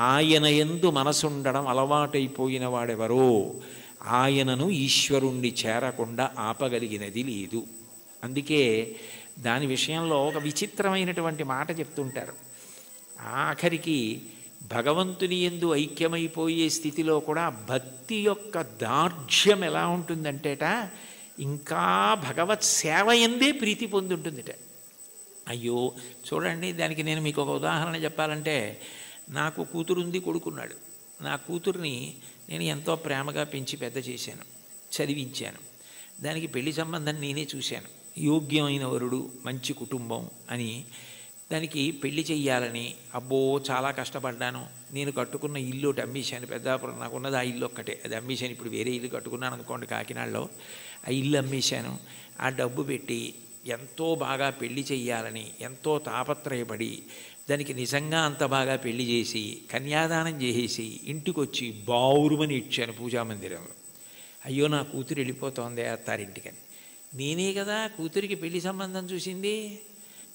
ఆయన యందు మనసుండడం అలవాటైపోయిన వాడెవరో ఆయనను ఈశ్వరుణ్ణి చేరకుండా ఆపగలిగినది లేదు. అందుకే దాని విషయంలో ఒక విచిత్రమైనటువంటి మాట చెప్తుంటారు. ఆఖరికి భగవంతుని యందు ఐక్యమైపోయే స్థితిలో కూడా భక్తి యొక్క దార్ఢ్యం ఎలా ఉంటుందంటేట, ఇంకా భగవత్ సేవ యందే ప్రీతి పొందుంటుందిట. అయ్యో చూడండి, దానికి నేను మీకు ఒక ఉదాహరణ చెప్పాలంటే, నాకు కూతురుంది, కొడుకున్నాడు. నా కూతుర్ని నేను ఎంతో ప్రేమగా పెంచి పెద్ద చేశాను, చదివించాను. దానికి పెళ్లి సంబంధం నేనే చూశాను. యోగ్యమైన వరుడు, మంచి కుటుంబం అని దానికి పెళ్లి చెయ్యాలని అబ్బో చాలా కష్టపడ్డాను. నేను కట్టుకున్న ఇల్లు ఒకటి అమ్మేశాను. పెద్దాపురం నాకున్నది ఆ ఇల్లు ఒక్కటే, అది అమ్మేశాను. ఇప్పుడు వేరే ఇల్లు కట్టుకున్నాను అనుకోండి కాకినాడలో. ఆ ఇల్లు అమ్మేశాను. ఆ డబ్బు పెట్టి ఎంతో బాగా పెళ్లి చెయ్యాలని ఎంతో తాపత్రయపడి దానికి నిజంగా అంత బాగా పెళ్లి చేసి కన్యాదానం చేసేసి ఇంటికొచ్చి బావురుమని ఇచ్చాను పూజామందిరంలో. అయ్యో నా కూతురు వెళ్ళిపోతోంది అత్తారింటికని. నేనే కదా కూతురికి పెళ్లి సంబంధం చూసింది,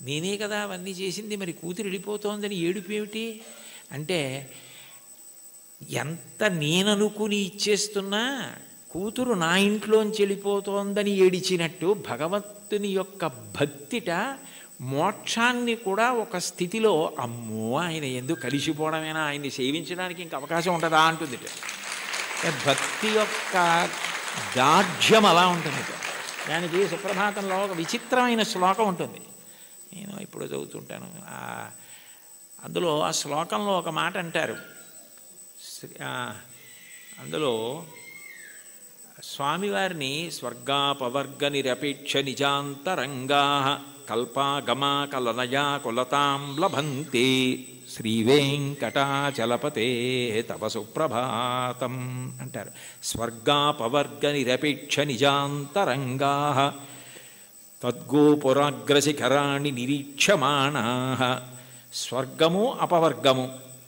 నేనే కదా అవన్నీ చేసింది, మరి కూతురు వెళ్ళిపోతోందని ఏడుపు ఏమిటి అంటే, ఎంత నేననుకుని ఇచ్చేస్తున్నా కూతురు నా ఇంట్లోంచి వెళ్ళిపోతోందని ఏడిచినట్టు భగవంతుని యొక్క భక్తిట మోక్షాన్ని కూడా ఒక స్థితిలో అమ్మో ఆయన ఎందుకు కలిసిపోవడమేనా, ఆయన్ని సేవించడానికి ఇంక అవకాశం ఉంటుందా అంటుంది. భక్తి యొక్క దార్ఢ్యం అలా ఉంటుంది. దానికి సుప్రభాతంలో ఒక విచిత్రమైన శ్లోకం ఉంటుంది, నేను ఇప్పుడు చదువుతుంటాను. అందులో ఆ శ్లోకంలో ఒక మాట అంటారు. అందులో స్వామివారిని స్వర్గాపవర్గ నిరపేక్ష నిజాంతరంగా కల్పాగమా కలనయా కులతాం లభంతే శ్రీవేంకటాచలపతే తవ సుప్రభాతం అంటారు. స్వర్గాపవర్గ నిరపేక్ష నిజాంతరంగా తద్గోపురాగ్రశిఖరాణి నిరీక్షమాణా. స్వర్గము అపవర్గము,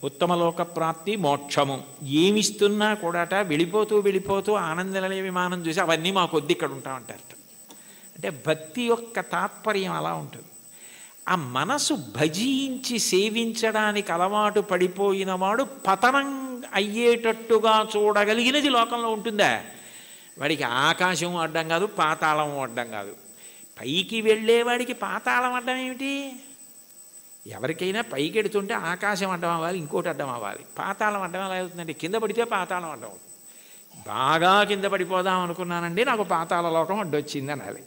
ఉత్తమలోక ప్రాప్తి, మోక్షము ఏమిస్తున్నా కూడాట వెళ్ళిపోతూ వెళ్ళిపోతూ ఆనందనిలయ విమానం చూసి అవన్నీ మాకొద్ది ఇక్కడ ఉంటామంటారట. అంటే భక్తి యొక్క తాత్పర్యం అలా ఉంటుంది. ఆ మనసు భజించి సేవించడానికి అలవాటు పడిపోయిన వాడు పతనం అయ్యేటట్టుగా చూడగలిగినది లోకంలో ఉంటుందా? వాడికి ఆకాశం అడ్డం కాదు, పాతాళం అడ్డం కాదు. పైకి వెళ్ళేవాడికి పాతాళం అడ్డం ఏమిటి? ఎవరికైనా పైకి ఎడుతుంటే ఆకాశం అడ్డం అవ్వాలి, ఇంకోటి అడ్డం అవ్వాలి. పాతాళం అడ్డం ఎలా అవుతుందంటే కింద పడితే పాతాళం అడ్డం అవుతుంది. బాగా కింద పడిపోదాం అనుకున్నానండి, నాకు పాతాళ లోకం అడ్డొచ్చింది అనాలి.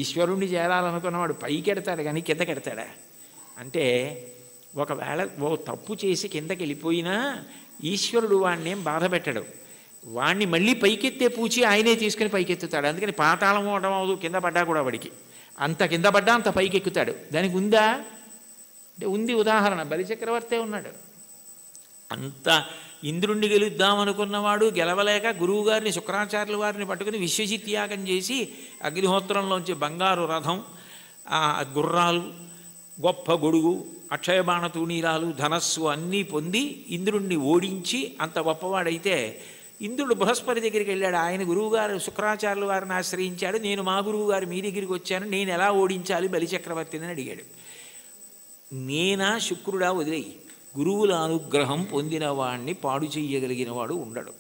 ఈశ్వరుణ్ణి చేరాలనుకున్నవాడు పైకి ఎడతాడు కానీ కిందకి ఎడతాడా? అంటే ఒకవేళ ఓ తప్పు చేసి కిందకి వెళ్ళిపోయినా ఈశ్వరుడు వాడిని ఏం బాధ పెట్టడు. వాడిని మళ్ళీ పైకెత్తే పూచి ఆయనే తీసుకుని పైకెత్తుతాడు. అందుకని పాతాళం అవడం అవదు, కింద పడ్డా కూడా వాడికి అంత కింద పడ్డా అంత పైకి ఎక్కుతాడు. దానికి ఉందా అంటే ఉంది. ఉదాహరణ బలిచక్రవర్తే ఉన్నాడు. అంత ఇంద్రుణ్ణి గెలుద్దామనుకున్నవాడు గెలవలేక గురువుగారిని శుక్రాచార్యుల వారిని పట్టుకుని విశ్వజిత్ యాగం చేసి అగ్నిహోత్రంలోంచి బంగారు రథం, గుర్రాలు, గొప్ప గొడుగు, అక్షయబాణ తూణీరాలు, ధనస్సు అన్నీ పొంది ఇంద్రుణ్ణి ఓడించి అంత గొప్పవాడైతే ఇంద్రుడు బృహస్పతి దగ్గరికి వెళ్ళాడు. ఆయన గురువుగారు శుక్రాచార్యుల వారిని ఆశ్రయించాడు. నేను మా గురువుగారు మీ దగ్గరికి వచ్చాను, నేను ఎలా ఓడించాలి బలిచక్రవర్తిని అని అడిగాడు. నేనా శుక్రుడా వదిలేయి, గురువుల అనుగ్రహం పొందిన వాణ్ణి పాడు చెయ్యగలిగిన వాడు ఉండడు.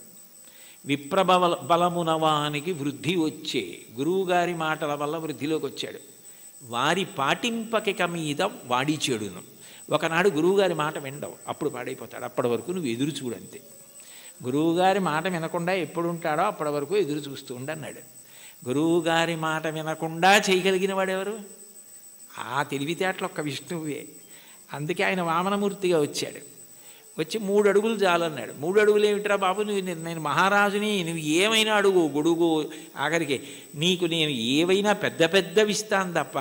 బలమునవానికి వృద్ధి వచ్చే గురువుగారి మాటల వల్ల వృద్ధిలోకి వచ్చాడు. వారి పాటింపకిక మీద వాడి చెడును. ఒకనాడు గురువుగారి మాట వినడవు, అప్పుడు పాడైపోతాడు. అప్పటి వరకు నువ్వు ఎదురు చూడంతే. గురువుగారి మాట వినకుండా ఎప్పుడు ఉంటాడో అప్పటి వరకు ఎదురు చూస్తూ ఉండన్నాడు. గురువుగారి మాట వినకుండా చేయగలిగిన వాడెవరు? ఆ తెలివితేటలు ఒక్క విష్ణువే. అందుకే ఆయన వామనమూర్తిగా వచ్చాడు. వచ్చి 3 అడుగులు చాలన్నాడు. 3 అడుగులు ఏమిట్రా బాబు, నేను మహారాజుని, నువ్వు ఏమైనా అడుగు, గొడుగు, ఆఖరికి నీకు నేను ఏవైనా పెద్ద పెద్దవి ఇస్తాను తప్ప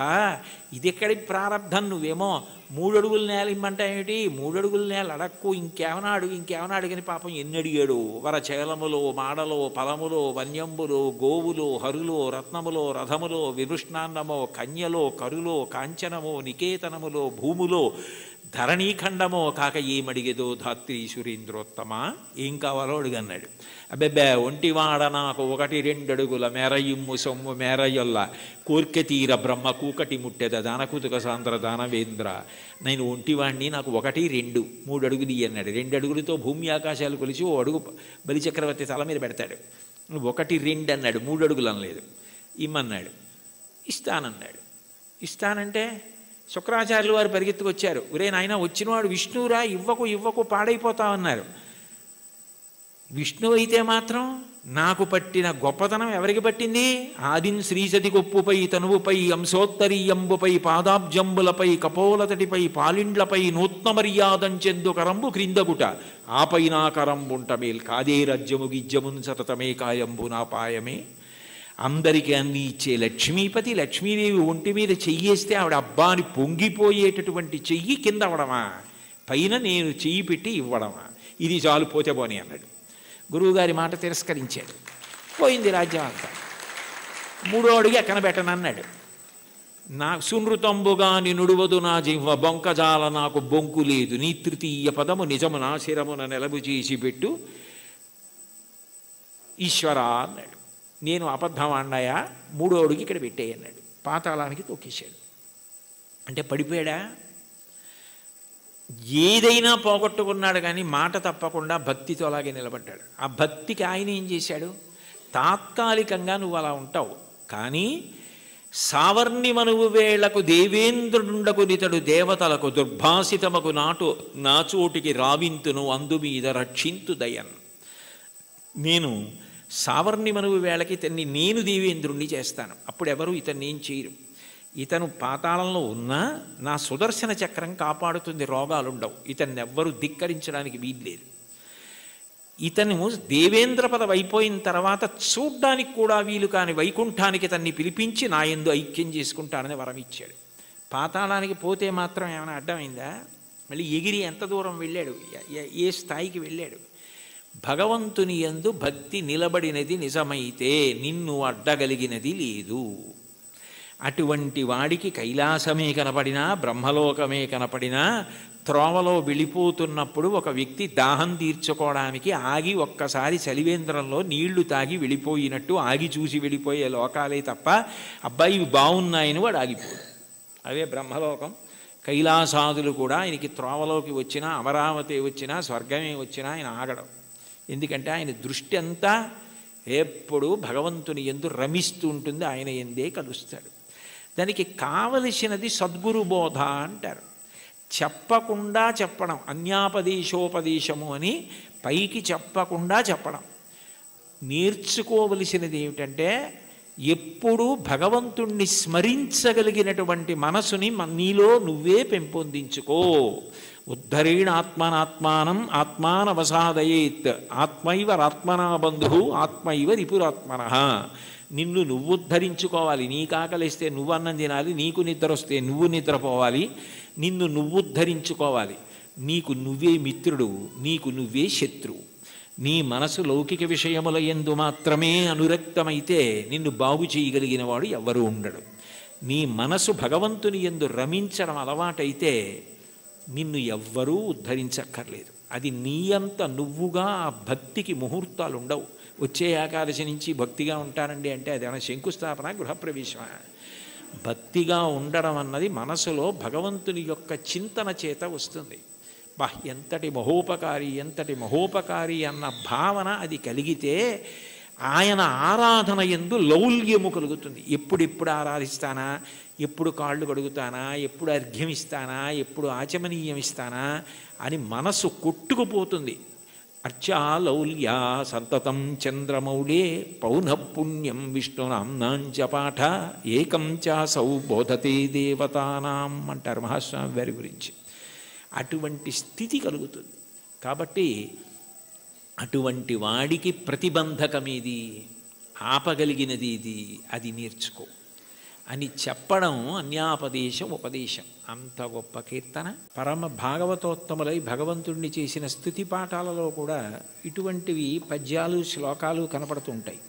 ఇది ఎక్కడి ప్రారంధం, నువ్వేమో 3 అడుగుల నేల ఇమ్మంటా ఏమిటి? 3 అడుగుల నేల అడక్కు, ఇంకేమైనా అడుగు, ఇంకేమైనా అడిగని పాపం ఎన్ని అడిగాడు. వరచేలములో, మాడలో, ఫలములో, వన్యంబులో, గోవులో, హరులో, రత్నములో, రథములో, విరుష్ణాన్నమో, కన్యలో, కరులో, కాంచనమో, నికేతనములో, భూములో, ధరణీఖండమో కాక ఏమడిగేదో ధాత్రి సురేంద్రోత్తమ, ఏం కావాలో అడుగన్నాడు. అబ్బెబ్బే ఒంటివాడ నాకు 1-2 అడుగుల మేరయిమ్ము సొమ్ము మేరయ్యొల్ల కోర్కె తీర బ్రహ్మ కూకటి ముట్టెద దానకుతుక సాంద్ర దానవేంద్ర, నేను ఒంటివాణ్ణి, నాకు 1-2 3 అడుగులు అన్నాడు. 2 అడుగులతో భూమి ఆకాశాలు కొలిచి 1 అడుగు బలిచక్రవర్తి తల మీద పెడతాడు. 1-2 అన్నాడు, 3 అడుగులు అనలేదు. ఇమ్మన్నాడు. ఇస్తానన్నాడు. ఇస్తానంటే శుక్రాచార్యులు వారు పరిగెత్తుకొచ్చారు. ఒరే నాయన, వచ్చినవాడు విష్ణువురా, ఇవ్వకు పాడైపోతామన్నారు. విష్ణువు అయితే మాత్రం నాకు పట్టిన గొప్పతనం ఎవరికి పట్టింది? ఆదిన్ శ్రీసతి కొప్పుపై తనువుపై అంశోత్తరీయంబుపై పాదాబ్జంబులపై కపోలతటిపై పాలిండ్లపై నూత్న మర్యాదంచెందు కరంబు క్రిందగుట ఆపైనా కరంబుంట మేల్ కాదే రజ్యము గిజ్యమున్ సతతమే కాయంబు నా పాయమే. అందరికీ అన్ని ఇచ్చే లక్ష్మీపతి, లక్ష్మీదేవి ఒంటి మీద చెయ్యేస్తే ఆవిడ అబ్బాని పొంగిపోయేటటువంటి చెయ్యి కింద అవడమా, పైన నేను చెయ్యి పెట్టి ఇవ్వడమా? ఇది చాలు, పోతే పోని అన్నాడు. గురువుగారి మాట తిరస్కరించాడు. పోయింది రాజ్యం అంతా. 3వ అడుగు ఎక్కన పెట్టనన్నాడు. నా సునృతంబుగా నినుడువదు నా జివ్వ బొంకజాల నాకు బొంకు లేదు, నీ 3వ పదము నిజము నా శిరమున నెలబు చేసి పెట్టు ఈశ్వరా అన్నాడు. నేను అబద్ధం అన్నాయా? 3వ అడుగు ఇక్కడ పెట్టేయన్నాడు. పాతాళానికి తొక్కేశాడు. అంటే పడిపోయాడా? ఏదైనా పోగొట్టుకున్నాడు, కానీ మాట తప్పకుండా భక్తితో అలాగే నిలబడ్డాడు. ఆ భక్తికి ఆయన ఏం చేశాడు? తాత్కాలికంగా నువ్వు అలా ఉంటావు, కానీ సావర్ణి మనువు వేళకు దేవేంద్రుడుండకు నితడు దేవతలకు దుర్భాసితమకు నాచోటికి రావింతును అందు మీద రక్షింతు దయన్. నేను సావర్ణి మనువు వేళకి ఇతన్ని నేను దేవేంద్రుణ్ణి చేస్తాను. అప్పుడు ఎవరు ఇతన్ని ఏం చేయరు. ఇతను పాతాళంలో ఉన్నా నా సుదర్శన చక్రం కాపాడుతుంది, రోగాలుండవు. ఇతన్ని ఎవ్వరూ ధిక్కరించడానికి వీల్లేదు. ఇతను దేవేంద్ర పదవి అయిపోయిన తర్వాత చూడ్డానికి కూడా వీలు కాని వైకుంఠానికి ఇతన్ని పిలిపించి నా యందు ఐక్యం చేసుకుంటానని వరం ఇచ్చాడు. పాతాళానికి పోతే మాత్రం ఏమైనా అడ్డమైందా? మళ్ళీ ఎగిరి ఎంత దూరం వెళ్ళాడు, ఏ స్థాయికి వెళ్ళాడు? భగవంతుని యందు భక్తి నిలబడినది నిజమైతే నిన్ను అడ్డగలిగినది లేదు. అటువంటి వాడికి కైలాసమే కనపడినా, బ్రహ్మలోకమే కనపడినా, త్రోవలో వెళ్ళిపోతున్నప్పుడు ఒక వ్యక్తి దాహం తీర్చుకోవడానికి ఆగి ఒక్కసారి చలివేంద్రంలో నీళ్లు తాగి వెళ్ళిపోయినట్టు ఆగి చూసి వెళ్ళిపోయే లోకాలే తప్ప అబ్బాయి ఇవి బాగున్నాయని వాడు ఆగిపోడు. అవే బ్రహ్మలోకం. కైలాసాదులు కూడా ఆయనకి త్రోవలోకి వచ్చినా, అమరావతి వచ్చినా, స్వర్గమే వచ్చినా ఆయన ఆగడం. ఎందుకంటే ఆయన దృష్టి అంతా ఎప్పుడూ భగవంతుని యందు రమిస్తూ ఉంటుంది, ఆయన ఎందే కలుస్తాడు. దానికి కావలసినది సద్గురు బోధ అంటారు. చెప్పకుండా చెప్పడం, అన్యాపదేశోపదేశము అని పైకి చెప్పకుండా చెప్పడం. నేర్చుకోవలసినది ఏమిటంటే ఎప్పుడూ భగవంతుణ్ణి స్మరించగలిగినటువంటి మనసుని నీలో నువ్వే పెంపొందించుకో. ఉద్ధరేణ ఆత్మనాత్మానం ఆత్మానవసాదయేత్ ఆత్మైవరాత్మనా బంధు ఆత్మైవ రిపురాత్మన. నిన్ను నువ్వు ఉద్ధరించుకోవాలి. నీకు ఆకలిస్తే నువ్వు అన్నం తినాలి, నీకు నిద్ర వస్తే నువ్వు నిద్రపోవాలి. నిన్ను నువ్వు ఉద్ధరించుకోవాలి. నీకు నువ్వే మిత్రుడు, నీకు నువ్వే శత్రువు. నీ మనసు లౌకిక విషయముల యందు మాత్రమే అనురక్తమైతే నిన్ను బాగు చేయగలిగిన వాడు ఎవ్వరూ ఉండడు. నీ మనసు భగవంతుని యందు రమించడం అలవాటైతే నిన్ను ఎవ్వరూ ఉద్ధరించక్కర్లేదు. అది నీ అంత నువ్వుగా ఆ భక్తికి ముహూర్తాలు ఉండవు. వచ్చే ఏకాదశి నుంచి భక్తిగా ఉంటానండి అంటే అదేమైనా శంకుస్థాపన, గృహప్రవేశమా? భక్తిగా ఉండడం అన్నది మనసులో భగవంతుని యొక్క చింతన చేత వస్తుంది. ఎంతటి మహోపకారి అన్న భావన అది కలిగితే ఆయన ఆరాధన యందు లౌల్యము కలుగుతుంది. ఎప్పుడెప్పుడు ఆరాధిస్తానా, ఎప్పుడు కాళ్ళు కడుగుతానా, ఎప్పుడు అర్ఘ్యం ఇస్తానా, ఎప్పుడు ఆచమనీయం ఇస్తానా అని మనసు కొట్టుకుపోతుంది. అర్చాలౌల్యా సంతతం చంద్రమౌళే పౌనఃపుణ్యం విష్ణునాంనాంచ పాఠ ఏకం చాసౌ బోధతే దేవతానాం అంటారు మహాస్వామి వారి గురించి. అటువంటి స్థితి కలుగుతుంది. కాబట్టి అటువంటి వాడికి ప్రతిబంధకమేది, ఆపగలిగినది ఇది, అది నేర్చుకో అని చెప్పడం అన్యాపదేశం ఉపదేశం. అంత గొప్ప కీర్తన. పరమ భాగవతోత్తములై భగవంతుడిని చేసిన స్తుతి పాఠాలలో కూడా ఇటువంటివి పద్యాలు శ్లోకాలు కనపడుతుంటాయి.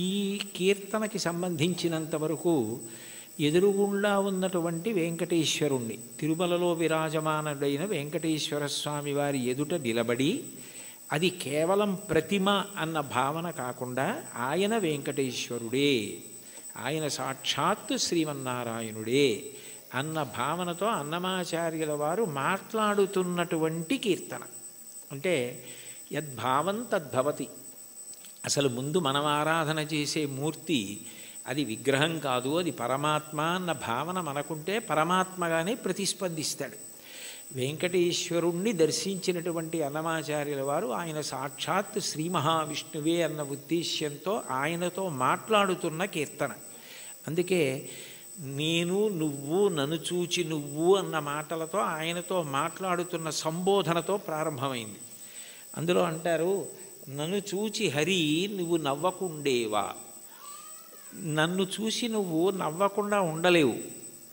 ఈ కీర్తనకి సంబంధించినంత వరకు ఎదురుగుండా ఉన్నటువంటి వెంకటేశ్వరుణ్ణి, తిరుమలలో విరాజమానుడైన వెంకటేశ్వర స్వామి వారి ఎదుట నిలబడి, అది కేవలం ప్రతిమ అన్న భావన కాకుండా ఆయన వెంకటేశ్వరుడే, ఆయన సాక్షాత్తు శ్రీమన్నారాయణుడే అన్న భావనతో అన్నమాచార్యుల వారు మాట్లాడుతున్నటువంటి కీర్తన. అంటే యద్భావం తద్భవతి. అసలు ముందు మనం ఆరాధన చేసే మూర్తి అది విగ్రహం కాదు, అది పరమాత్మ అన్న భావన మనకుంటే పరమాత్మగానే ప్రతిస్పందిస్తాడు. వెంకటేశ్వరుణ్ణి దర్శించినటువంటి అన్నమాచార్యుల వారు ఆయన సాక్షాత్ శ్రీ మహావిష్ణువే అన్న ఉద్దేశ్యంతో ఆయనతో మాట్లాడుతున్న కీర్తన. అందుకే నేను నువ్వు నన్ను చూచి నువ్వు అన్న మాటలతో ఆయనతో మాట్లాడుతున్న సంబోధనతో ప్రారంభమైంది. అందులో అంటారు, నన్ను చూచి హరి నువ్వు నవ్వకుండేవా. నన్ను చూసి నువ్వు నవ్వకుండా ఉండలేవు,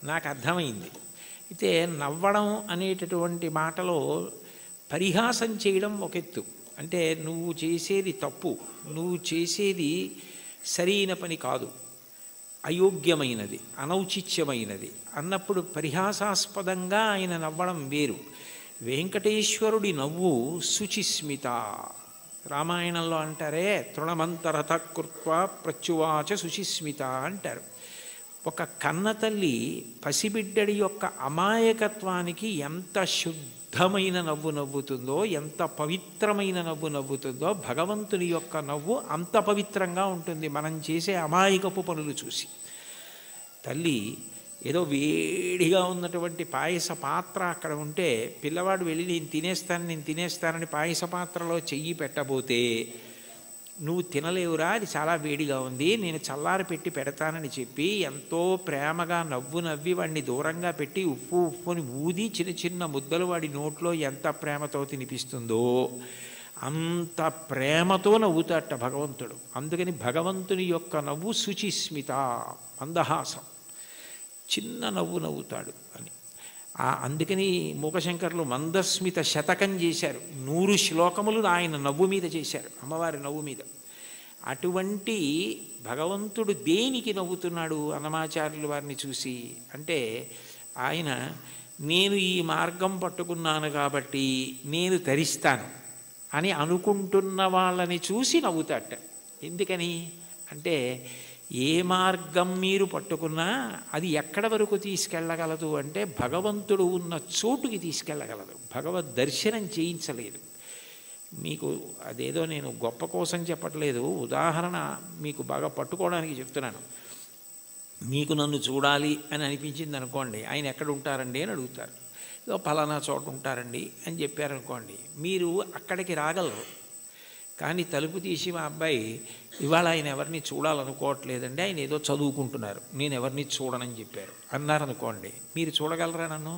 నాకు అర్థమైంది. అయితే నవ్వడం అనేటటువంటి మాటలో పరిహాసం చేయడం ఒక ఎత్తు. అంటే నువ్వు చేసేది తప్పు, నువ్వు చేసేది సరైన పని కాదు, అయోగ్యమైనది, అనౌచిత్యమైనది అన్నప్పుడు పరిహాసాస్పదంగా ఆయన నవ్వడం వేరు. వెంకటేశ్వరుడి నవ్వు శుచిస్మిత. రామాయణంలో అంటారే, తృణమంతరథ కృత్వా ప్రత్యువాచ శుచిస్మిత అంటారు. ఒక కన్నతల్లి పసిబిడ్డడి యొక్క అమాయకత్వానికి ఎంత శుద్ధమైన నవ్వు నవ్వుతుందో, ఎంత పవిత్రమైన నవ్వు నవ్వుతుందో, భగవంతుని యొక్క నవ్వు అంత పవిత్రంగా ఉంటుంది మనం చేసే అమాయకపు పనులు చూసి. తల్లి ఏదో వేడిగా ఉన్నటువంటి పాయస పాత్ర అక్కడ ఉంటే పిల్లవాడు వెళ్ళి నేను తినేస్తానని పాయస పాత్రలో చెయ్యి పెట్టబోతే, నువ్వు తినలేవురా, అది చాలా వేడిగా ఉంది, నేను చల్లారి పెట్టి పెడతానని చెప్పి ఎంతో ప్రేమగా నవ్వు నవ్వి వాడిని దూరంగా పెట్టి ఉప్పుని ఊది చిన్న చిన్న ముద్దలు వాడి నోట్లో ఎంత ప్రేమతో తినిపిస్తుందో అంత ప్రేమతో నవ్వుతాట భగవంతుడు. అందుకని భగవంతుని యొక్క నవ్వు శుచిస్మిత, మందహాసం, చిన్న నవ్వు నవ్వుతాడు అని. అందుకని మూకశంకర్లు మందస్మిత శతకం చేశారు. 100 శ్లోకములు ఆయన నవ్వు మీద చేశారు, అమ్మవారి నవ్వు మీద. అటువంటి భగవంతుడు దేనికి నవ్వుతున్నాడు అన్నమాచార్యుల వారిని చూసి అంటే, ఆయన నేను ఈ మార్గం పట్టుకున్నాను కాబట్టి నేను తరిస్తాను అని అనుకుంటున్న వాళ్ళని చూసి నవ్వుతాట. ఎందుకని అంటే, ఏ మార్గం మీరు పట్టుకున్నా అది ఎక్కడ వరకు తీసుకెళ్ళగలదు అంటే భగవంతుడు ఉన్న చోటుకి తీసుకెళ్ళగలదు, భగవద్ దర్శనం చేయించలేదు. మీకు అదేదో నేను గొప్ప కోసం చెప్పట్లేదు, ఉదాహరణ మీకు బాగా పట్టుకోవడానికి చెప్తున్నాను. మీకు నన్ను చూడాలి అని అనిపించింది అనుకోండి, ఆయన ఎక్కడ ఉంటారండి అని అడుగుతారు. ఏదో ఫలానా చోట ఉంటారండి అని చెప్పారనుకోండి, మీరు అక్కడికి రాగలరు. కానీ తలుపు తీసి మా అబ్బాయి ఇవాళ ఆయన ఎవరిని చూడాలనుకోవట్లేదండి, ఆయన ఏదో చదువుకుంటున్నారు, నేను ఎవరిని చూడనని చెప్పారు అన్నారనుకోండి, మీరు చూడగలరా నన్ను?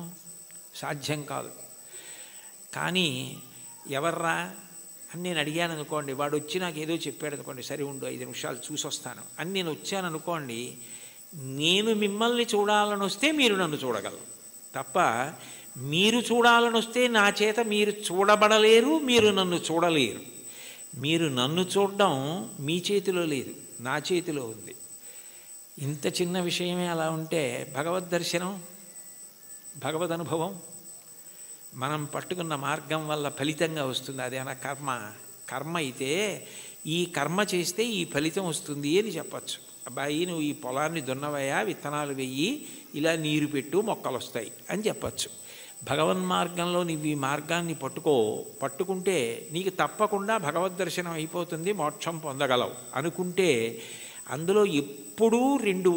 సాధ్యం కాదు. కానీ ఎవర్రా అని నేను అడిగాను అనుకోండి, వాడు వచ్చి నాకు ఏదో చెప్పాడు అనుకోండి, సరే ఉండు 5 నిమిషాలు చూసి వస్తాను అని నేను వచ్చాను అనుకోండి, నేను మిమ్మల్ని చూడాలని వస్తే మీరు నన్ను చూడగలరు తప్ప, మీరు చూడాలని వస్తే నా చేత మీరు చూడబడలేరు, మీరు నన్ను చూడలేరు. మీరు నన్ను చూడడం మీ చేతిలో లేదు, నా చేతిలో ఉంది. ఇంత చిన్న విషయమే అలా ఉంటే భగవద్ దర్శనం, భగవద్ అనుభవం మనం పట్టుకున్న మార్గం వల్ల ఫలితంగా వస్తుంది. అదేనా కర్మ అయితే ఈ కర్మ చేస్తే ఈ ఫలితం వస్తుంది అని చెప్పచ్చు. అబ్బాయి నువ్వు ఈ పొలాన్ని దున్నవయ్యా, విత్తనాలు వెయ్యి, ఇలా నీరు పెట్టు, మొక్కలు వస్తాయి అని చెప్పచ్చు. భగవన్మార్గంలో నువ్వు ఈ మార్గాన్ని పట్టుకుంటే నీకు తప్పకుండా భగవద్ దర్శనం అయిపోతుంది, మోక్షం పొందగలవు అనుకుంటే అందులో ఎప్పుడూ 2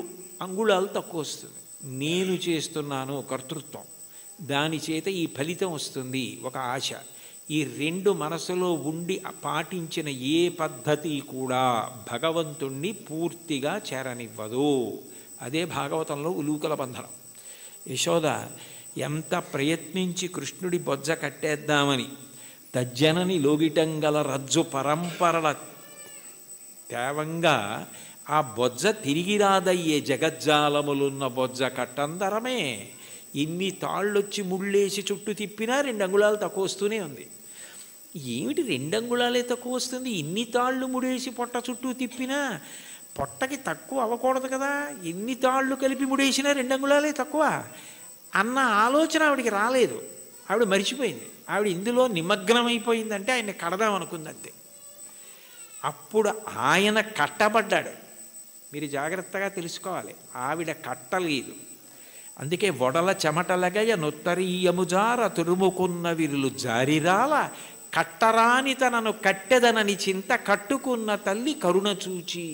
అంగుళాలు తక్కువ వస్తుంది. నేను చేస్తున్నాను కర్తృత్వం, దాని చేత ఈ ఫలితం వస్తుంది ఒక ఆశ. ఈ 2 మనసులో ఉండి పాటించిన ఏ పద్ధతి కూడా భగవంతుణ్ణి పూర్తిగా చేరనివ్వదు. అదే భాగవతంలో ఉలూకల బంధనం. యశోద ఎంత ప్రయత్నించి కృష్ణుడి బొజ్జ కట్టేద్దామని తజ్జనని లోగిటంగల రజ్జు పరంపరల తేవంగా ఆ బొజ్జ తిరిగి రాదయ్యే జగజ్జాలములున్న బొజ్జ కట్టందరమే. ఇన్ని తాళ్ళొచ్చి ముళ్ళేసి చుట్టూ తిప్పినా 2 అంగుళాలు తక్కువ వస్తూనే ఉంది. ఏమిటి 2 అంగుళాలే తక్కువ వస్తుంది, ఇన్ని తాళ్ళు ముడేసి పొట్ట చుట్టూ తిప్పినా పొట్టకి తక్కువ అవ్వకూడదు కదా, ఎన్ని తాళ్ళు కలిపి ముడేసినా 2 అంగుళాలే తక్కువ అన్న ఆలోచన ఆవిడికి రాలేదు. ఆవిడ మరిచిపోయింది. ఆవిడ ఇందులో నిమగ్నమైపోయిందంటే ఆయన్ని కడదాం అనుకుందంతే. అప్పుడు ఆయన కట్టబడ్డాడు. మీరు జాగ్రత్తగా తెలుసుకోవాలి, ఆవిడ కట్టలేదు. అందుకే వడల చెమటలగయ నొత్తరీయముజార తురుముకున్న విరులు జారిరాల కట్టరాని తనను కట్టెదనని చింత కట్టుకున్న తల్లి కరుణ చూచి.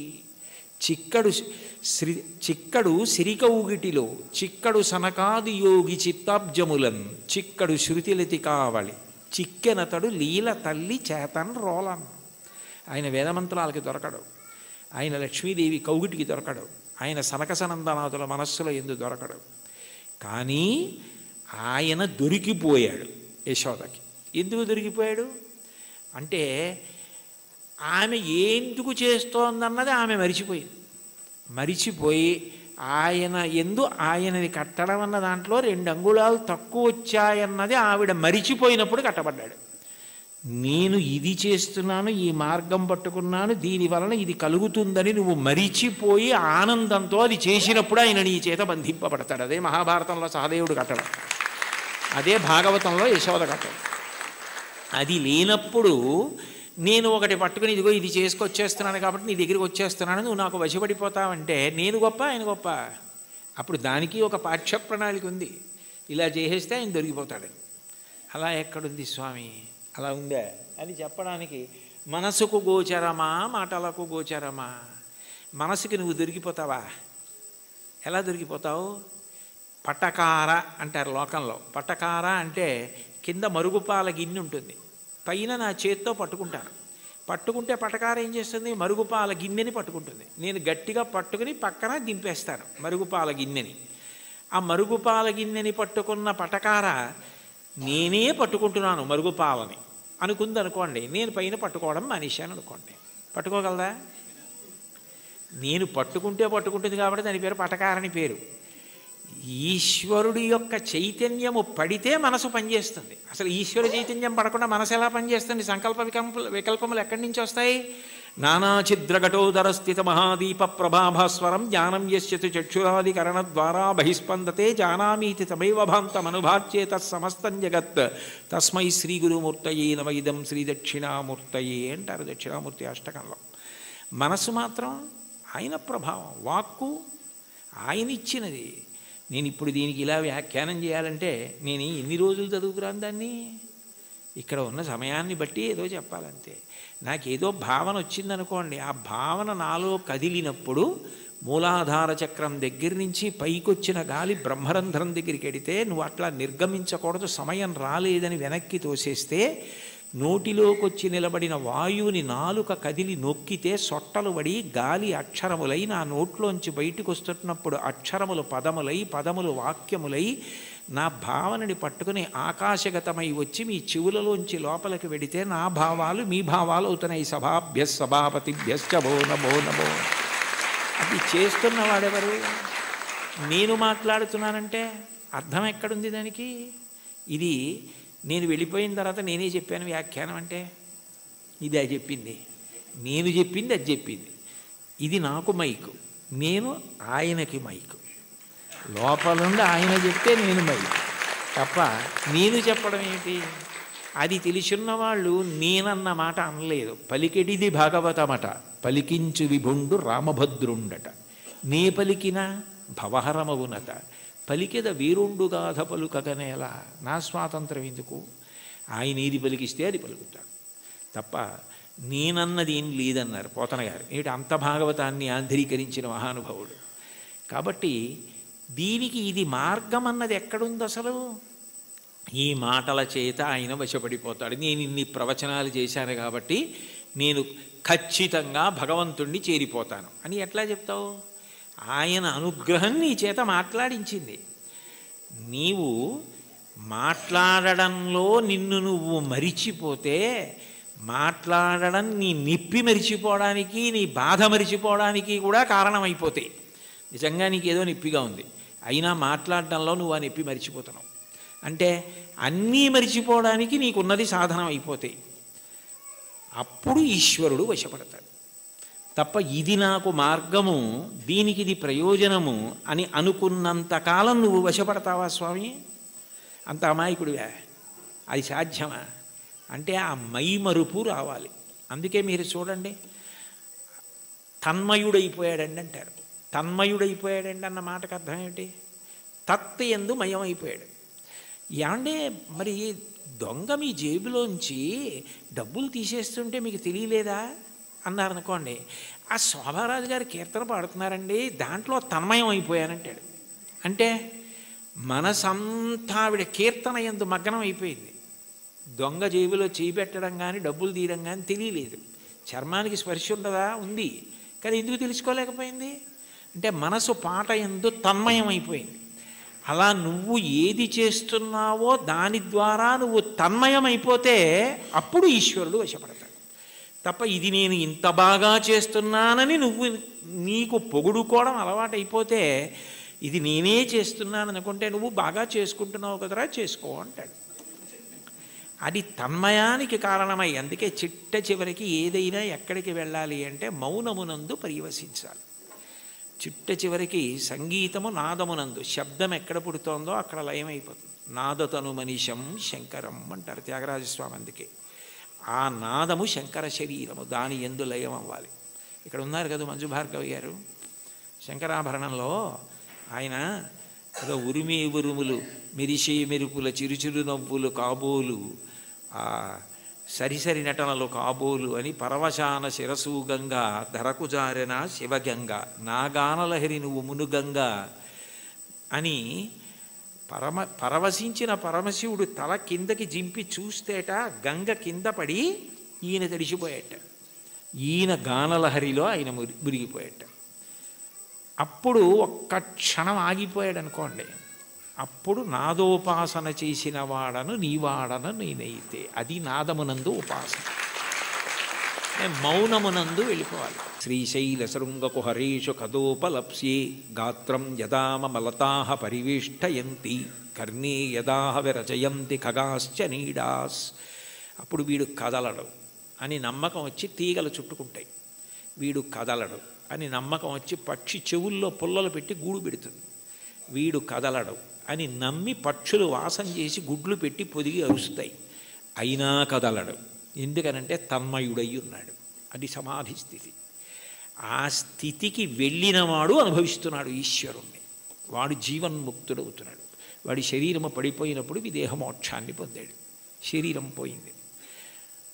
చిక్కడు సిరికౌగిటిలో చిక్కడు సనకాది యోగి చిత్తాబ్జములన్ చిక్కడు శృతిలతి కావలి చిక్కెనతడు లీల తల్లి చేతన్ రోలన్. ఆయన వేదమంత్రాలకి దొరకడు, ఆయన లక్ష్మీదేవి కౌగిటికి దొరకడు, ఆయన సనకసనందనాథుల మనస్సులో ఎందు దొరకడు. కానీ ఆయన దొరికిపోయాడు యశోదకి. ఎందుకు దొరికిపోయాడు అంటే ఆమె ఎందుకు చేస్తోందన్నది ఆమె మరిచిపోయింది. మరిచిపోయి ఆయన ఆయనని కట్టడం అన్న దాంట్లో 2 అంగుళాలు తక్కువ వచ్చాయన్నది ఆవిడ మరిచిపోయినప్పుడు కట్టబడ్డాడు. నేను ఇది చేస్తున్నాను, ఈ మార్గం పట్టుకున్నాను, దీనివలన ఇది కలుగుతుందని నువ్వు మరిచిపోయి ఆనందంతో అది చేసినప్పుడు ఆయన నీ చేత బంధింపబడతాడు. అదే మహాభారతంలో సహదేవుడు కట్టడం, అదే భాగవతంలో యశోద కట్టడం. అది లేనప్పుడు నేను ఒకటి పట్టుకుని ఇదిగో ఇది చేసుకొచ్చేస్తున్నాను కాబట్టి నీ దగ్గరికి వచ్చేస్తున్నాను, నువ్వు నాకు వశపడిపోతావంటే నేను గొప్ప ఆయన గొప్ప. అప్పుడు దానికి ఒక పాఠ్య ప్రణాళిక ఉంది, ఇలా చేసేస్తే ఆయన దొరికిపోతాడు. అలా ఎక్కడుంది స్వామి, అలా ఉందే అని చెప్పడానికి మనసుకు గోచరమా మాటలకు గోచరమా? మనసుకి నువ్వు దొరికిపోతావా? ఎలా దొరికిపోతావు? పటకార అంటారు లోకంలో. పటకార అంటే కింద మరుగుపాల గిన్నె ఉంటుంది, పైన నా చేత్తో పట్టుకుంటాను. పట్టుకుంటే పటకార ఏం చేస్తుంది? మరుగుపాల గిన్నెని పట్టుకుంటుంది. నేను గట్టిగా పట్టుకుని పక్కన దింపేస్తాను మరుగుపాల గిన్నెని. ఆ మరుగుపాల గిన్నెని పట్టుకున్న పటకార నేనే పట్టుకుంటున్నాను మరుగుపాలని అనుకుంది అనుకోండి, నేను పైన పట్టుకోవడం మానేశాను అనుకోండి, పట్టుకోగలదా? నేను పట్టుకుంటే పట్టుకుంటుంది కాబట్టి దాని పేరు పటకారని పేరు. ఈశ్వరుడి యొక్క చైతన్యము పడితే మనసు పనిచేస్తుంది. అసలు ఈశ్వర చైతన్యం పడకుండా మనసు ఎలా పనిచేస్తుంది? సంకల్ప వికల్పములు ఎక్కడి నుంచి వస్తాయి? నానాఛిద్రఘటోదర స్థిత మహాదీప ప్రభాభాస్వరం జ్ఞానం యస్యతు చక్షురాదికరణ ద్వారా బహిస్పందతే జానామీతి తమైవ భాంతమనుభాచ్యేత సమస్తం జగత్ తస్మై శ్రీ గురుమూర్తయే నమ ఇదం శ్రీ దక్షిణామూర్తయే అంటారు దక్షిణామూర్తి అష్టకంలో. మనసు మాత్రం ఆయన ప్రభావం, వాక్కు ఆయన ఇచ్చినది. నేను ఇప్పుడు దీనికి ఇలా వ్యాఖ్యానం చేయాలంటే నేను ఎన్ని రోజులు చదువుకురాను దాన్ని? ఇక్కడ ఉన్న సమయాన్ని బట్టి ఏదో చెప్పాలంతే. నాకేదో భావన వచ్చిందనుకోండి, ఆ భావన నాలో కదిలినప్పుడు మూలాధార చక్రం దగ్గర నుంచి పైకొచ్చిన గాలి బ్రహ్మరంధ్రం దగ్గరికి వెడితే నువ్వు అట్లా నిర్గమించకూడదు, సమయం రాలేదని వెనక్కి తోసేస్తే నోటిలోకి వచ్చి నిలబడిన వాయువుని నాలుక కదిలి నొక్కితే సొట్టలు పడి గాలి అక్షరములై నా నోట్లోంచి బయటకు వస్తున్నప్పుడు అక్షరములు పదములై పదములు వాక్యములై నా భావనని పట్టుకుని ఆకాశగతమై వచ్చి మీ చెవులలోంచి లోపలికి వెడితే నా భావాలు మీ భావాలు అవుతున్నాయి. సభాభ్య సభాపతిభ్యశ్చ భో నమో నమో. అది చేస్తున్నవాడెవరు? నేను మాట్లాడుతున్నానంటే అర్థం ఎక్కడుంది దానికి? ఇది నేను వెళ్ళిపోయిన తర్వాత నేనే చెప్పాను వ్యాఖ్యానం అంటే ఇది అది చెప్పింది, నేను చెప్పింది అది చెప్పింది. ఇది నాకు మైకు, నేను ఆయనకి మైకు. లోపల నుండి ఆయన చెప్తే నేను మైకు తప్ప నేను చెప్పడం ఏమిటి? అది తెలిసిన్న వాళ్ళు నేనన్న మాట అనలేదు. పలికెడిది భాగవతమట, పలికించు విభుండు రామభద్రుండట. నే పలికిన భవహరమవునట, పలికెద వీరుండుగాథ పలుకగనేలా. నా స్వాతంత్రం ఎందుకు? ఆయన ఏది పలికిస్తే అది పలుకుతాడు తప్ప నేనన్నది ఏం లేదన్నారు పోతన గారు. ఏమిటి అంత భాగవతాన్ని ఆంధ్రీకరించిన మహానుభావుడు. కాబట్టి దీనికి ఇది మార్గం అన్నది ఎక్కడుంది అసలు? ఈ మాటల చేత ఆయన వశపడిపోతాడు. నేను ఇన్ని ప్రవచనాలు చేశాను కాబట్టి నేను ఖచ్చితంగా భగవంతుణ్ణి చేరిపోతాను అని ఎట్లా చెప్తావు? ఆయన అనుగ్రహం నీ చేత మాట్లాడించింది. నీవు మాట్లాడడంలో నిన్ను నువ్వు మరిచిపోతే మాట్లాడడం నీ నిప్పి మరిచిపోవడానికి నీ బాధ మరిచిపోవడానికి కూడా కారణమైపోతాయి. నిజంగా నీకేదో నిప్పిగా ఉంది, అయినా మాట్లాడడంలో నువ్వు ఆ నొప్పి మరిచిపోతున్నావు అంటే అన్నీ మరిచిపోవడానికి నీకున్నది సాధనం అయిపోతాయి. అప్పుడు ఈశ్వరుడు వశపడతాడు. తప్ప ఇది నాకు మార్గము, దీనికి ఇది ప్రయోజనము అని అనుకున్నంతకాలం నువ్వు వశపడతావా స్వామి? అంత అమాయకుడివా? అది సాధ్యమా? అంటే ఆ మైమరుపు రావాలి. అందుకే మీరు చూడండి, తన్మయుడైపోయాడండి అంటారు. తన్మయుడైపోయాడండి అన్న మాటకు అర్థం ఏమిటి? తత్ యందు మయమైపోయాడు. ఏమంటే మరి దొంగ మీ జేబులోంచి డబ్బులు తీసేస్తుంటే మీకు తెలియలేదా అన్నారనుకోండి, ఆ శోభారాజు గారు కీర్తన పాడుతున్నారండి, దాంట్లో తన్మయం అయిపోయానంటాడు. అంటే మనసంతా ఆవిడ కీర్తన యందు మగ్నం అయిపోయింది. దొంగ జేబులో చేయి పెట్టడం కానీ డబ్బులు తీయడం కానీ తెలియలేదు. చర్మానికి స్పర్శ ఉండదా? ఉంది. కానీ ఎందుకు తెలుసుకోలేకపోయింది? అంటే మనసు పాట యందు తన్మయం అయిపోయింది. అలా నువ్వు ఏది చేస్తున్నావో దాని ద్వారా నువ్వు తన్మయమైపోతే అప్పుడు ఈశ్వరుడు వశపడతాడు. తప్ప ఇది నేను ఇంత బాగా చేస్తున్నానని నువ్వు నీకు పొగుడుకోవడం అలవాటైపోతే, ఇది నేనే చేస్తున్నాను అనుకుంటే నువ్వు బాగా చేసుకుంటున్నావు కదరా, చేసుకో అంటాడు. అది తన్మయానికి కారణమై, అందుకే చిట్ట చివరికి ఏదైనా ఎక్కడికి వెళ్ళాలి అంటే మౌనమునందు పర్యవసించాలి. చిట్ట చివరికి సంగీతము నాదమునందు, శబ్దం ఎక్కడ పుడుతోందో అక్కడ లయమైపోతుంది. నాదతను మనిషం శంకరం అంటారు త్యాగరాజస్వామి. అందుకే ఆ నాదము శంకర శరీరము, దాని యందు లయం అవ్వాలి. ఇక్కడ ఉన్నారు కదా మంజు భార్గవి గారు, శంకరాభరణంలో ఆయన ఏదో ఉరిమే ఉరుములు మెరిసే మెరుపుల చిరుచిరు నవ్వులు కాబోలు, సరిసరి నటనలు కాబోలు అని పరవశాన శిరసు గంగా ధరకు జారెన శివగంగ నాగానలహరి నువ్వు మునుగంగా అని పరవశించిన పరమశివుడు తల కిందకి జింపి చూస్తేట గంగ కింద పడి ఈయన తడిసిపోయేట. ఈయన గానలహరిలో ఆయన మురిగిపోయేట. అప్పుడు ఒక్క క్షణం ఆగిపోయాడు అనుకోండి, అప్పుడు నాదోపాసన చేసిన వాడను నీవాడను నేనైతే, అది నాదమునందు ఉపాసన. మౌనమునందు వెళ్ళిపోవాలి. శ్రీశైల శృంగకు హరేషు కదోపలప్స్యే గాత్రం యదామ మలతాహ పరివేష్టయంతి కర్ణే యదాహ విరచయంతి ఖగాశ్చ నీడాస్. అప్పుడు వీడు కదలడు అని నమ్మకం వచ్చి తీగలు చుట్టుకుంటాయి. వీడు కదలడు అని నమ్మకం వచ్చి పక్షి చెవుల్లో పుల్లలు పెట్టి గూడు పెడుతుంది. వీడు కదలడు అని నమ్మి పక్షులు వాసం చేసి గుడ్లు పెట్టి పొదిగి అరుస్తాయి. అయినా కదలడు. ఎందుకనంటే తన్మయుడై ఉన్నాడు. అది సమాధి స్థితి. ఆ స్థితికి వెళ్ళినవాడు అనుభవిస్తున్నాడు ఈశ్వరుణ్ణి. వాడు జీవన్ముక్తుడవుతున్నాడు. వాడి శరీరము పడిపోయినప్పుడు విదేహమోక్షాన్ని పొందాడు. శరీరం పోయింది,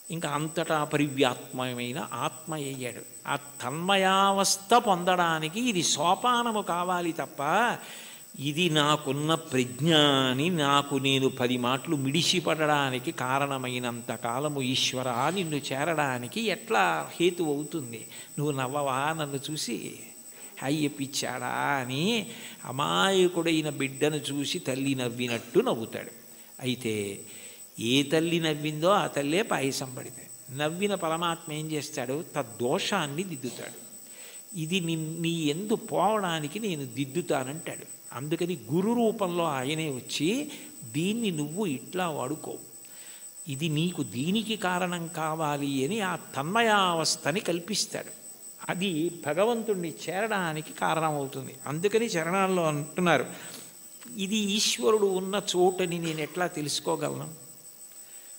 ఇంకా అంతటా పరివ్యాత్మమైన ఆత్మ అయ్యాడు. ఆ తన్మయావస్థ పొందడానికి ఇది సోపానము కావాలి తప్ప, ఇది నాకున్న ప్రజ్ఞాని నాకు నేను 10 మాటలు మిడిసిపడడానికి కారణమైనంత కాలము ఈశ్వర నిన్ను చేరడానికి ఎట్లా హేతు అవుతుంది? నువ్వు నవ్వవా నన్ను చూసి? అయ్యపిచ్చాడా అని అమాయకుడైన బిడ్డను చూసి తల్లి నవ్వినట్టు నవ్వుతాడు. అయితే ఏ తల్లి నవ్విందో ఆ తల్లే పాయసం పడితే, నవ్విన పరమాత్మ ఏం చేస్తాడు? తద్దోషాన్ని దిద్దుతాడు. ఇది నీ ఎందు పోవడానికి నేను దిద్దుతానంటాడు. అందుకని గురు రూపంలో ఆయనే వచ్చి దీన్ని నువ్వు ఇట్లా వాడుకో, ఇది నీకు దీనికి కారణం కావాలి అని ఆ తన్మయావస్థని కల్పిస్తాడు. అది భగవంతుణ్ణి చేరడానికి కారణమవుతుంది. అందుకని చరణాల్లో అంటున్నారు, ఇది ఈశ్వరుడు ఉన్న చోటని నేను ఎట్లా తెలుసుకోగలను?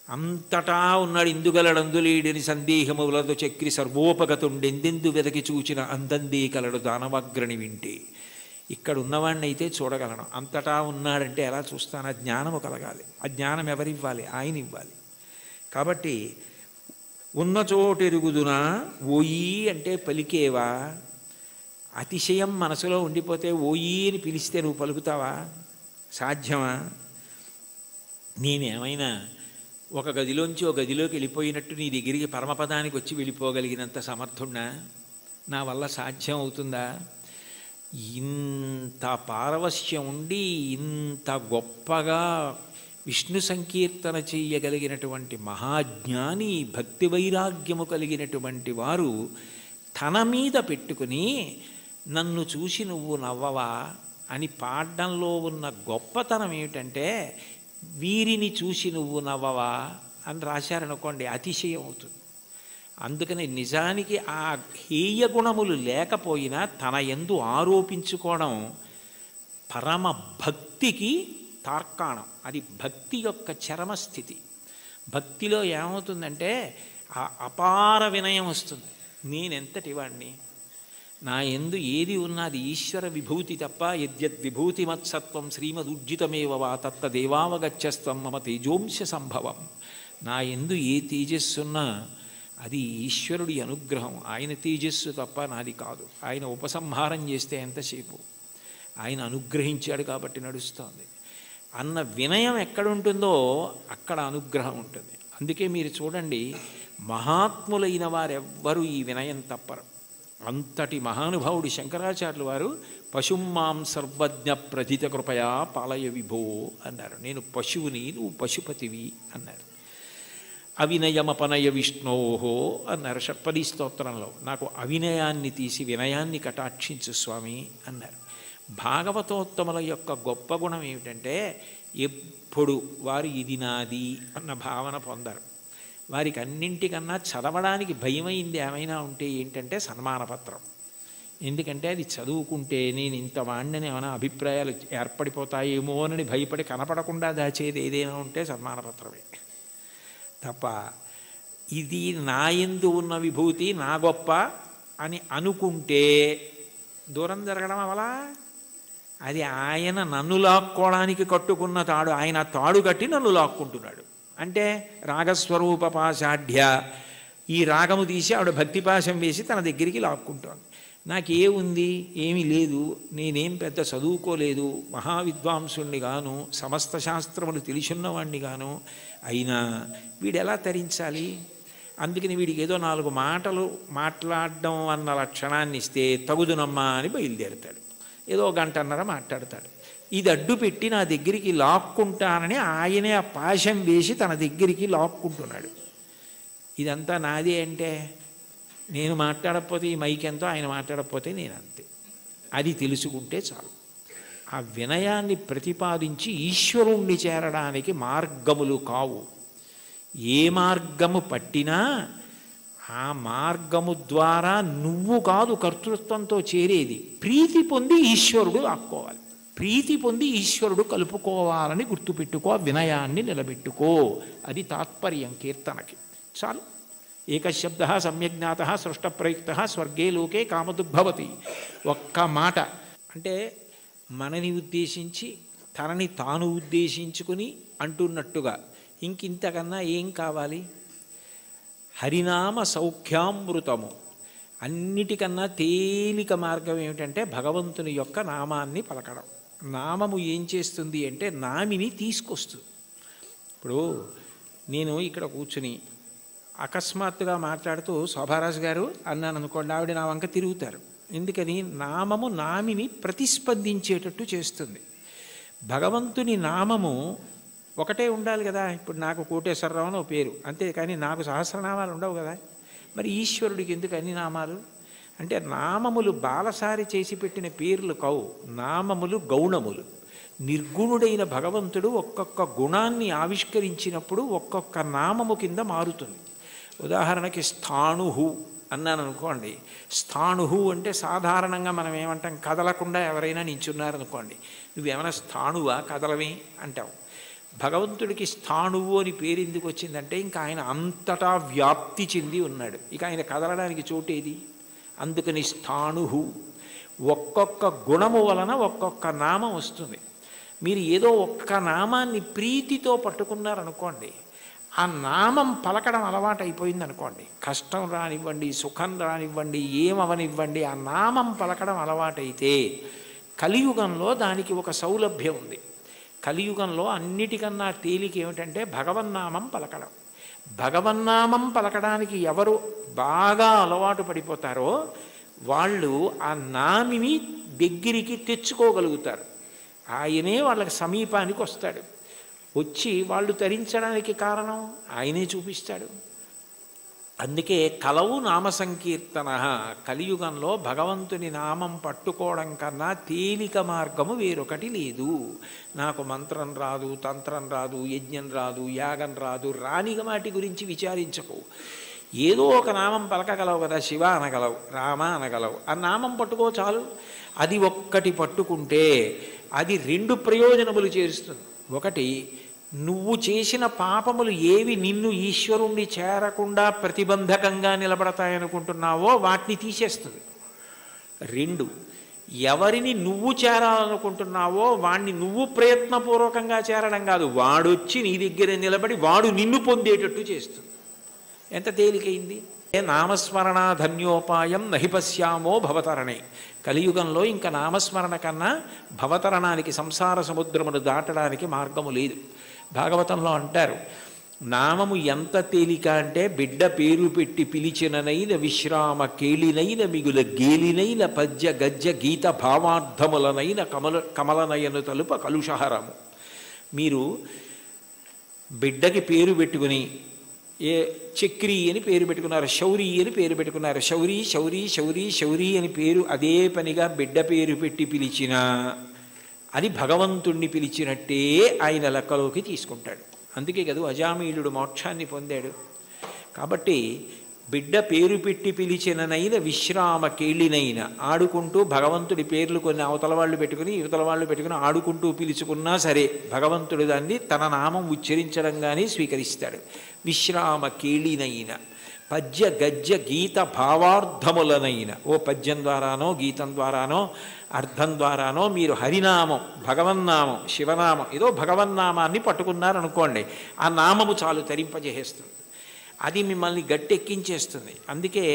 అంతటా ఉన్నాడు, ఇందుగలడందులేడని సందేహములతో చక్రి సర్వోపగతుండెందెందు వెదకి చూచిన అందందే కలడు దానవగ్రని వింటే. ఇక్కడ ఉన్నవాడిని అయితే చూడగలను, అంతటా ఉన్నాడంటే ఎలా చూస్తాను? ఆ జ్ఞానము కలగాలి. ఆ జ్ఞానం ఎవరివ్వాలి? ఆయన ఇవ్వాలి. కాబట్టి ఉన్న చోటెరుగుదునా ఓయి అంటే పలికేవా? అతిశయం మనసులో ఉండిపోతే ఓయి అని పిలిస్తే నువ్వు పలుకుతావా? సాధ్యమా? నేనేమైనా ఒక గదిలోంచి ఒక గదిలోకి వెళ్ళిపోయినట్టు నీ దగ్గరికి పరమపదానికి వచ్చి వెళ్ళిపోగలిగినంత సమర్థున్నా? నా వల్ల సాధ్యం అవుతుందా? ఇంత పారవశ్యం ఉండి ఇంత గొప్పగా విష్ణు సంకీర్తన చేయగలిగినటువంటి మహాజ్ఞాని, భక్తి వైరాగ్యము కలిగినటువంటి వారు తన మీద పెట్టుకుని నన్ను చూసి నువ్వు నవ్వవా అని పాడడంలో ఉన్న గొప్పతనం ఏమిటంటే, వీరిని చూసి నువ్వు నవ్వవా అని రాశారనుకోండి అతిశయం అవుతుంది. అందుకని నిజానికి ఆ హేయ గుణములు లేకపోయినా తన యందు ఆరోపించుకోవడం పరమ భక్తికి తార్కాణం. అది భక్తి యొక్క చరమస్థితి. భక్తిలో ఏమవుతుందంటే ఆ అపార వినయం వస్తుంది. నేనెంతటి వాణ్ణి, నా యందు ఏది ఉన్నది ఈశ్వర విభూతి తప్ప, యద్యద్ విభూతిమత్సత్వం శ్రీమదుర్జితమేవ వా తత్తదేవావగచ్చస్త్వం మమ తేజోంశ సంభవం. నా యందు ఏ తేజస్సున్నా అది ఈశ్వరుడి అనుగ్రహం. ఆయన తేజస్సు తప్ప నాది కాదు. ఆయన ఉపసంహారం చేస్తే ఎంతసేపు, ఆయన అనుగ్రహించాడు కాబట్టి నడుస్తోంది అన్న వినయం ఎక్కడుంటుందో అక్కడ అనుగ్రహం ఉంటుంది. అందుకే మీరు చూడండి, మహాత్ములైన వారెవ్వరూ ఈ వినయం తప్పరు. అంతటి మహానుభావుడు శంకరాచార్యులు వారు పశుమాం సర్వజ్ఞ ప్రజిత కృపయా పాలయ విభో అన్నారు. నేను పశువుని, నువ్వు పశుపతివి అన్నారు. అవినయమపనయ విష్ణోహో అన్నారు షట్పదీ స్తోత్రంలో. నాకు అవినయాన్ని తీసి వినయాన్ని కటాక్షించు స్వామి అన్నారు. భాగవతోత్తముల యొక్క గొప్ప గుణం ఏమిటంటే ఎప్పుడు వారు ఇది నాది అన్న భావన పొందరు. వారికి అన్నింటికన్నా చదవడానికి భయమైంది ఏమైనా ఉంటే ఏంటంటే సన్మానపత్రం. ఎందుకంటే అది చదువుకుంటే నేను ఇంత వాణ్ణని ఏమైనా అభిప్రాయాలు ఏర్పడిపోతాయేమో అని భయపడి కనపడకుండా దాచేది ఏదైనా ఉంటే సన్మానపత్రమే తప్ప, ఇది నా యందు ఉన్న విభూతి నా గొప్ప అని అనుకుంటే దూరం జరగడం అవలా. అది ఆయన నన్ను లాక్కోవడానికి కట్టుకున్న తాడు. ఆయన తాడు కట్టి నన్ను లాక్కుంటున్నాడు. అంటే రాగస్వరూప పాశాఢ్య, ఈ రాగము తీసి ఆవిడ భక్తిపాశం వేసి తన దగ్గరికి లాక్కుంటోంది. నాకేముంది, ఏమీ లేదు, నేనేం పెద్ద చదువుకోలేదు, మహావిద్వాంసుణ్ణి గాను, సమస్త శాస్త్రములు తెలిసిన్నవాణ్ణి గాను, అయినా వీడు ఎలా తరించాలి? అందుకని వీడికి ఏదో 4 మాటలు మాట్లాడడం అన్న లక్షణాన్ని ఇస్తే తగుదునమ్మా అని బయలుదేరుతాడు. ఏదో గంటన్నర మాట్లాడతాడు. ఇది అడ్డు పెట్టి నా దగ్గరికి లాక్కుంటానని ఆయనే ఆ పాశం వేసి తన దగ్గరికి లాక్కుంటున్నాడు. ఇదంతా నాదే అంటే నేను మాట్లాడకపోతే ఈ మైక్ ఎంతో, ఆయన మాట్లాడకపోతే నేను అంతే. అది తెలుసుకుంటే చాలు. ఆ వినయాన్ని ప్రతిపాదించి ఈశ్వరుణ్ణి చేరడానికి మార్గములు కావు. ఏ మార్గము పట్టినా ఆ మార్గము ద్వారా నువ్వు కాదు కర్తృత్వంతో చేరేది. ప్రీతి పొంది ఈశ్వరుడు ఆక్కోవాలి, ప్రీతి పొంది ఈశ్వరుడు కలుపుకోవాలని గుర్తుపెట్టుకో, వినయాన్ని నిలబెట్టుకో. అది తాత్పర్యం కీర్తనకి. చాలు. ఏకశబ్ద సమ్యజ్ఞాత సృష్టప్రయుక్త స్వర్గే లోకే కామదుగ్భవతి. ఒక్క మాట అంటే మనని ఉద్దేశించి తనని తాను ఉద్దేశించుకుని అంటున్నట్టుగా ఇంకింతకన్నా ఏం కావాలి? హరినామ సౌఖ్యామృతము. అన్నిటికన్నా తేలిక మార్గం ఏమిటంటే భగవంతుని యొక్క నామాన్ని పలకడం. నామము ఏం చేస్తుంది అంటే నామిని తీసుకొస్తుంది. ఇప్పుడు నేను ఇక్కడ కూర్చుని అకస్మాత్తుగా మాట్లాడుతూ శోభారాజు గారు అన్నాను అనుకోండి, ఆవిడ నా వంక తిరుగుతారు. ఎందుకని? నామము నామిని ప్రతిస్పందించేటట్టు చేస్తుంది. భగవంతుని నామము ఒకటే ఉండాలి కదా. ఇప్పుడు నాకు కోటేశ్వరరావు అని పేరు అంతే, కానీ నాకు సహస్రనామాలు ఉండవు కదా. మరి ఈశ్వరుడికి ఎందుకు అన్ని నామాలు? అంటే నామములు బాలసారి చేసి పెట్టిన పేర్లు కావు, నామములు గౌణములు. నిర్గుణుడైన భగవంతుడు ఒక్కొక్క గుణాన్ని ఆవిష్కరించినప్పుడు ఒక్కొక్క నామము కింద మారుతుంది. ఉదాహరణకి స్థాణుహు అన్నాను అనుకోండి. స్థాణుహు అంటే సాధారణంగా మనం ఏమంటాం, కదలకుండా ఎవరైనా నించున్నారనుకోండి, నువ్వేమైనా స్థాణువా కదలవి అంటావు. భగవంతుడికి స్థాణువు అని పేరు ఎందుకు వచ్చిందంటే ఇంకా ఆయన అంతటా వ్యాప్తి చెంది ఉన్నాడు, ఇక ఆయన కదలడానికి చోటేది. అందుకని స్థాణుహు. ఒక్కొక్క గుణము వలన ఒక్కొక్క నామం వస్తుంది. మీరు ఏదో ఒక్క నామాన్ని ప్రీతితో పట్టుకున్నారనుకోండి, ఆ నామం పలకడం అలవాటు అయిపోయింది అనుకోండి, కష్టం రానివ్వండి, సుఖం రానివ్వండి, ఏమవనివ్వండి, ఆ నామం పలకడం అలవాటైతే కలియుగంలో దానికి ఒక సౌలభ్యం ఉంది. కలియుగంలో అన్నిటికన్నా తేలిక ఏమిటంటే భగవన్నామం పలకడం. భగవన్నామం పలకడానికి ఎవరు బాగా అలవాటు పడిపోతారో వాళ్ళు ఆ నామిని దగ్గరికి తెచ్చుకోగలుగుతారు. ఆయనే వాళ్ళకి సమీపానికి వస్తాడు. వచ్చి వాళ్ళు తరించడానికి కారణం ఆయనే చూపిస్తాడు. అందుకే కలవు నామ సంకీర్తన. కలియుగంలో భగవంతుని నామం పట్టుకోవడం కన్నా తేలిక మార్గము వేరొకటి లేదు. నాకు మంత్రం రాదు, తంత్రం రాదు, యజ్ఞం రాదు, యాగం రాదు, రాని వాటి గురించి విచారించకు. ఏదో ఒక నామం పలకగలవు కదా, శివ అనగలవు, రామ అనగలవు, ఆ నామం పట్టుకో చాలు. అది ఒక్కటి పట్టుకుంటే అది 2 ప్రయోజనములు చేరుస్తుంది. ఒకటి, నువ్వు చేసిన పాపములు ఏవి నిన్ను ఈశ్వరుణ్ణి చేరకుండా ప్రతిబంధకంగా నిలబడతాయనుకుంటున్నావో వాటిని తీసేస్తుంది. 2, ఎవరిని నువ్వు చేరాలనుకుంటున్నావో వాణ్ణి నువ్వు ప్రయత్నపూర్వకంగా చేరడం కాదు, వాడొచ్చి నీ దగ్గర నిలబడి వాడు నిన్ను పొందేటట్టు చేస్తుంది. ఎంత తేలికైంది. నామస్మరణ ధన్యోపాయం నహి పశ్యామో భవతరణే. కలియుగంలో ఇంకా నామస్మరణ కన్నా భవతరణానికి, సంసార సముద్రమును దాటడానికి మార్గము లేదు. భాగవతంలో అంటారు, నామము ఎంత తేలిక అంటే బిడ్డ పేరు పెట్టి పిలిచిననైన విశ్రామ కేళినైన మిగుల గేలినైన పద్య గజ్జ గీత భావార్థములనైన కమలనయను తలుప కలుషహరము. మీరు బిడ్డకి పేరు పెట్టుకుని చక్రి అని పేరు పెట్టుకున్నారు, శౌరి అని పేరు పెట్టుకున్నారు, శౌరి శౌరి శౌరి శౌరి అని పేరు అదే పనిగా బిడ్డ పేరు పెట్టి పిలిచినా అది భగవంతుణ్ణి పిలిచినట్టే ఆయన లెక్కలోకి తీసుకుంటాడు. అందుకే కదా అజామీళుడు మోక్షాన్ని పొందాడు. కాబట్టి బిడ్డ పేరు పెట్టి పిలిచిననైన విశ్రామ కేళినైన, ఆడుకుంటూ భగవంతుడి పేర్లు కొన్ని అవతల వాళ్ళు పెట్టుకుని యువతల వాళ్ళు పెట్టుకుని ఆడుకుంటూ పిలుచుకున్నా సరే భగవంతుడు దాన్ని తన నామం ఉచ్చరించడంగానే స్వీకరిస్తాడు. విశ్రామ కేళినైన పద్య గజ్జ గీత భావార్థములనైన, ఓ పద్యం ద్వారానో గీతం ద్వారానో అర్థం ద్వారానో మీరు హరినామం, భగవన్నామం, శివనామం, ఏదో భగవన్నామాన్ని పట్టుకున్నారనుకోండి, ఆ నామము చాలు తరింపజేసేస్తుంది, అది మిమ్మల్ని గట్టెక్కించేస్తుంది. అందుకే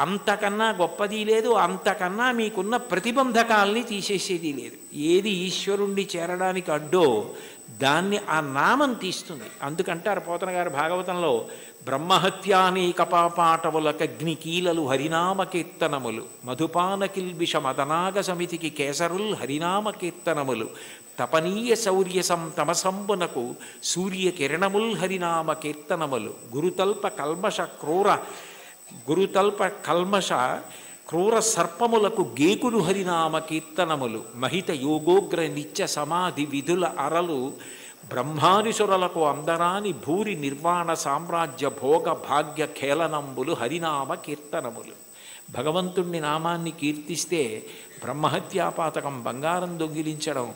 అంతకన్నా గొప్పది లేదు, అంతకన్నా మీకున్న ప్రతిబంధకాల్ని తీసేసేది లేదు. ఏది ఈశ్వరుణ్ణి చేరడానికి అడ్డో దాన్ని ఆ నామం తీస్తుంది. అందుకంటారు పోతన గారు భాగవతంలో, బ్రహ్మహత్యానేక పాపాటవులకగ్ని కీలలు హరినామ కీర్తనములు, మధుపాన కిల్బిష మదనాగ సమితికి కేసరుల్ హరినామ కీర్తనములు, తపనీయ శౌర్య తమసంబునకు సూర్య కిరణముల్ హరినామ కీర్తనములు, గురుతల్ప కల్మష క్రూర సర్పములకు గేకులు హరినామ కీర్తనములు, మహిత యోగోగ్ర నిత్య సమాధి విధుల అరలు బ్రహ్మానిసురులకు అందరాని భూరి నిర్వాణ సామ్రాజ్య భోగ భాగ్య ఖేళనంబులు హరినామ కీర్తనములు. భగవంతుణ్ణి నామాన్ని కీర్తిస్తే బ్రహ్మహత్యాపాతకం, బంగారం దొంగిలించడం,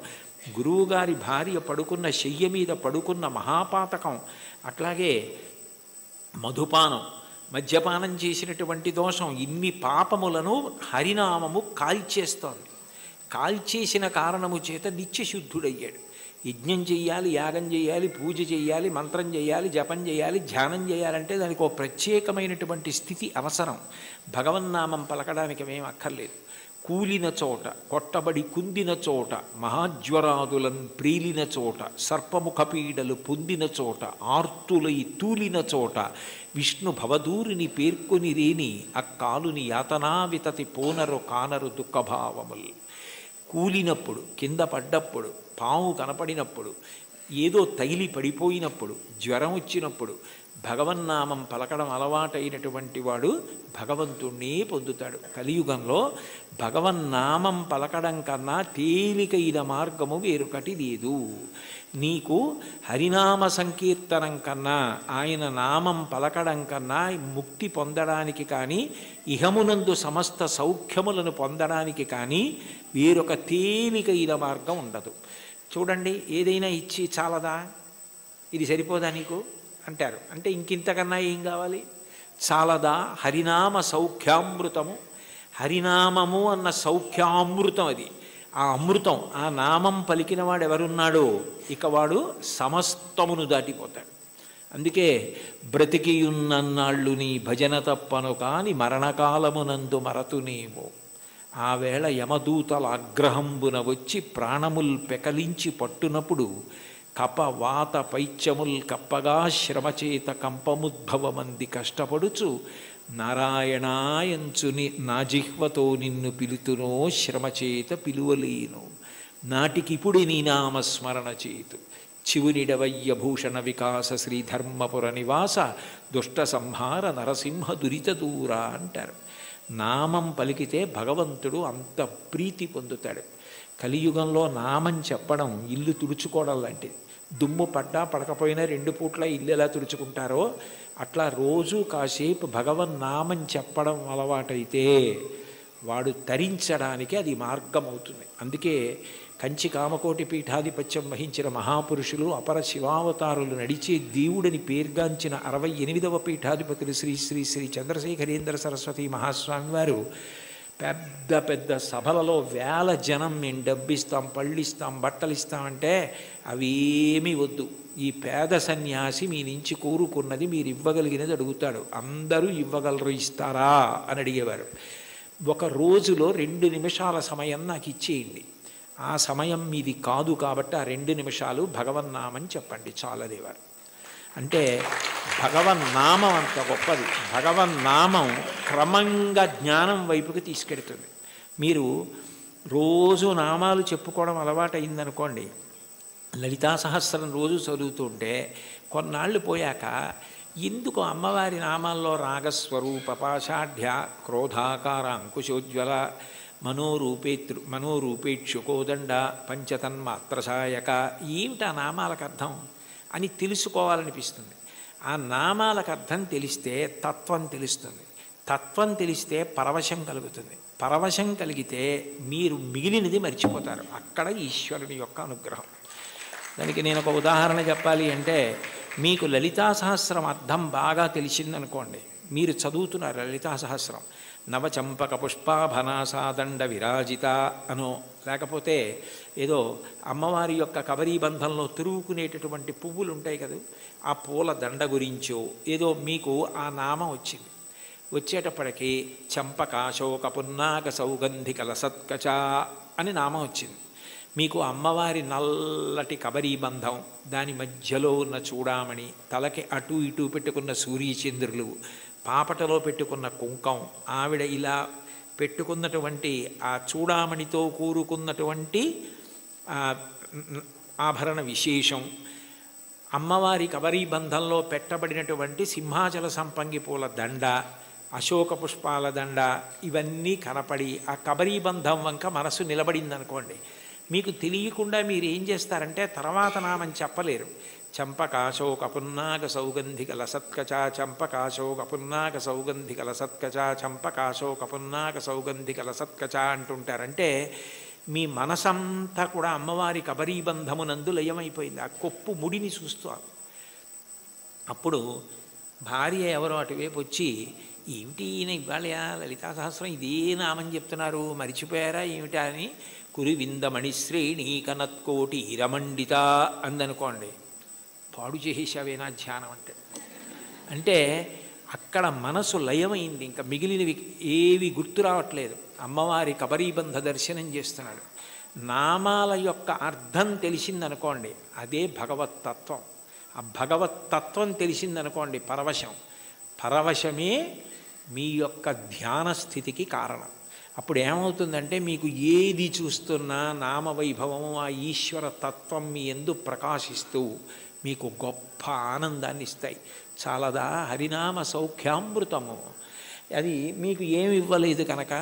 గురువుగారి భార్య పడుకున్న శయ్య మీద పడుకున్న మహాపాతకం, అట్లాగే మధుపానం, మద్యపానం చేసినటువంటి దోషం, ఇన్ని పాపములను హరినామము కాల్చేస్తోంది. కాల్చేసిన కారణము చేత నిత్యశుద్ధుడయ్యాడు. యజ్ఞం చెయ్యాలి, యాగం చేయాలి, పూజ చేయాలి, మంత్రం చేయాలి, జపం చేయాలి, ధ్యానం చేయాలంటే దానికి ఒక ప్రత్యేకమైనటువంటి స్థితి అవసరం. భగవన్నామం పలకడానికి ఏం అక్కర్లేదు. కూలిన చోట, కొట్టబడి కుందిన చోట, మహాజ్వరాదులను ప్రీలిన చోట, సర్పముఖ పీడలు పొందిన చోట, ఆర్తులై తూలిన చోట, విష్ణు భవదూరిని పేర్కొని రేని అక్కాలుని యాతనా వితతి పోనరు కానరు దుఃఖభావములు. కూలినప్పుడు, కింద పడ్డప్పుడు, పాము కనపడినప్పుడు, ఏదో తగిలి పడిపోయినప్పుడు, జ్వరం వచ్చినప్పుడు భగవన్నామం పలకడం అలవాటైనటువంటి వాడు భగవంతుణ్ణి పొందుతాడు. కలియుగంలో భగవన్నామం పలకడం కన్నా తేలికైన మార్గము వేరొకటి లేదు. నీకు హరినామ సంకీర్తనం కన్నా, ఆయన నామం పలకడం కన్నా ముక్తి పొందడానికి కానీ, ఇహమునందు సమస్త సౌఖ్యములను పొందడానికి కానీ వేరొక తేలికైన మార్గం ఉండదు. చూడండి, ఏదైనా ఇచ్చి చాలదా, ఇది సరిపోదా నీకు అంటారు. అంటే ఇంకింతకన్నా ఏం కావాలి? చాలదా? హరినామ సౌఖ్యామృతము, హరినామము అన్న సౌఖ్యామృతం అది. ఆ అమృతం, ఆ నామం పలికిన వాడు ఎవరున్నాడో ఇక వాడు సమస్తమును దాటిపోతాడు. అందుకే బ్రతికియున్నన్నాళ్ళు నీ భజన తప్పను కాని మరణకాలమునందు మరతునేమో, ఆ వేళ యమదూతల ఆగ్రహంబున వచ్చి ప్రాణముల్ పెకలించి పట్టునప్పుడు కప వాత పైత్యముల్ కప్పగా శ్రమచేత కంపముద్భవమంది కష్టపడుచు నారాయణాయంచుని నా జిహ్వతో నిన్ను పిలుతునో శ్రమచేత పిలువలేను, నాటికిపుడి నీ నామస్మరణ చేతు చివునిడవయ్య భూషణ వికాస శ్రీధర్మపుర నివాస దుష్ట సంహార నరసింహ దురిత దూర అంటారు. నామం పలికితే భగవంతుడు అంత ప్రీతి పొందుతాడు. కలియుగంలో నామం చెప్పడం ఇల్లు తుడుచుకోవడం లాంటిది. దుమ్ము పడ్డా పడకపోయినా 2 పూట్ల ఇల్లు ఎలా తుడుచుకుంటారో అట్లా రోజు కాసేపు భగవన్నామం చెప్పడం అలవాటైతే వాడు తరించడానికి అది మార్గం అవుతుంది. అందుకే కంచి కామకోటి పీఠాధిపత్యం వహించిన మహాపురుషులు అపర శివావతారులు నడిచే దేవుడిని పేర్గాంచిన 68వ పీఠాధిపతులు శ్రీ శ్రీ శ్రీ చంద్రశేఖరేంద్ర సరస్వతి మహాస్వామి వారు పెద్ద పెద్ద సభలలో వేల జనం మేము డబ్బిస్తాం, పళ్ళిస్తాం, బట్టలు ఇస్తామంటే అవేమీ వద్దు, ఈ పేద సన్యాసి మీ నుంచి కోరుకున్నది మీరు ఇవ్వగలిగినది అడుగుతాడు, అందరూ ఇవ్వగలరు, ఇస్తారా అని అడిగేవారు. ఒక రోజులో 2 నిమిషాల సమయం నాకు ఇచ్చేయండి, ఆ సమయం మీది కాదు కాబట్టి ఆ 2 నిమిషాలు భగవన్నామం చెప్పండి చాలదేవారు. అంటే భగవన్నామం అంత గొప్పది. భగవన్నామం క్రమంగా జ్ఞానం వైపుకి తీసుకెడుతుంది. మీరు రోజు నామాలు చెప్పుకోవడం అలవాటైందనుకోండి, లలితా సహస్రం రోజు చదువుతుంటే కొన్నాళ్ళు పోయాక ఎందుకు అమ్మవారి నామాల్లో రాగస్వరూప పాషాఢ్య క్రోధాకార అంకుశోజ్వల మనోరూపేక్షుకోదండ పంచతన్మాత్రసాయక ఏమిటి ఆ నామాలకు అర్థం అని తెలుసుకోవాలనిపిస్తుంది. ఆ నామాలకు అర్థం తెలిస్తే తత్వం తెలుస్తుంది, తత్వం తెలిస్తే పరవశం కలుగుతుంది, పరవశం కలిగితే మీరు మిగిలినది మర్చిపోతారు. అక్కడ ఈశ్వరుని యొక్క అనుగ్రహం. దానికి నేను ఒక ఉదాహరణ చెప్పాలి అంటే, మీకు లలితా సహస్రం అర్థం బాగా తెలిసిందనుకోండి, మీరు చదువుతున్నారు లలితా సహస్రం, నవచంపక పుష్పాభనాసాదండ విరాజిత అనో, లేకపోతే ఏదో అమ్మవారి యొక్క కబరీబంధంలో తిరుగుకునేటటువంటి పువ్వులు ఉంటాయి కదా, ఆ పూల దండ గురించో ఏదో మీకు ఆ నామం వచ్చింది. వచ్చేటప్పటికి చంపకాశోక పున్నాగ సౌగంధిక లసత్కచ అని నామం వచ్చింది. మీకు అమ్మవారి నల్లటి కబరీబంధం, దాని మధ్యలో ఉన్న చూడామణి, తలకి అటు ఇటు పెట్టుకున్న సూర్యచంద్రులు, పాపటలో పెట్టుకున్న కుంకం, ఆవిడ ఇలా పెట్టుకున్నటువంటి ఆ చూడామణితో కూరుకున్నటువంటి ఆభరణ విశేషం, అమ్మవారి కబరీబంధంలో పెట్టబడినటువంటి సింహాచల సంపంగి పూల దండ, అశోక పుష్పాల దండ, ఇవన్నీ కనపడి ఆ కబరీబంధం వంక మనసు నిలబడిందనుకోండి, మీకు తెలియకుండా మీరు ఏం చేస్తారంటే తర్వాత నామం చెప్పలేరు. చంపకాశోక పున్నాగ సౌగంధిక లసత్కచ, చంపకాశోక పున్నాగ సౌగంధిక లసత్కచ, చంపకాశోక పున్నాగ సౌగంధిక లసత్కచ అంటుంటారంటే మీ మనసంతా కూడా అమ్మవారి కబరీబంధమునందు లయమైపోయింది. ఆ కొప్పు ముడిని చూస్తారు. అప్పుడు భార్య ఎవరో అటువైపు వచ్చి, ఏమిటి ఈయన ఇవాళ లలితా సహస్రం ఇదే నామం చెప్తున్నారు, మరిచిపోయారా ఏమిటా అని, కురివిందమణిశ్రేణీ కనత్కోటి రమండిత అందనుకోండి, పాడు చేసేసావేనా ధ్యానం అంటే. అంటే అక్కడ మనసు లయమైంది, ఇంకా మిగిలినవి ఏవి గుర్తు రావట్లేదు. అమ్మవారి కబరీబంధ దర్శనం చేస్తున్నాడు. నామాల యొక్క అర్థం తెలిసిందనుకోండి, అదే భగవత్తత్వం. ఆ భగవత్తత్వం తెలిసిందనుకోండి పరవశం, పరవశమే మీ యొక్క ధ్యాన స్థితికి కారణం. అప్పుడు ఏమవుతుందంటే మీకు ఏది చూస్తున్నా నామవైభవము, ఆ ఈశ్వర తత్వం మీ యందు ప్రకాశిస్తూ మీకు గొప్ప ఆనందాన్ని ఇస్తాయి. చాలదా హరినామ సౌఖ్యామృతము, అది మీకు ఏమి ఇవ్వలేదు కనుక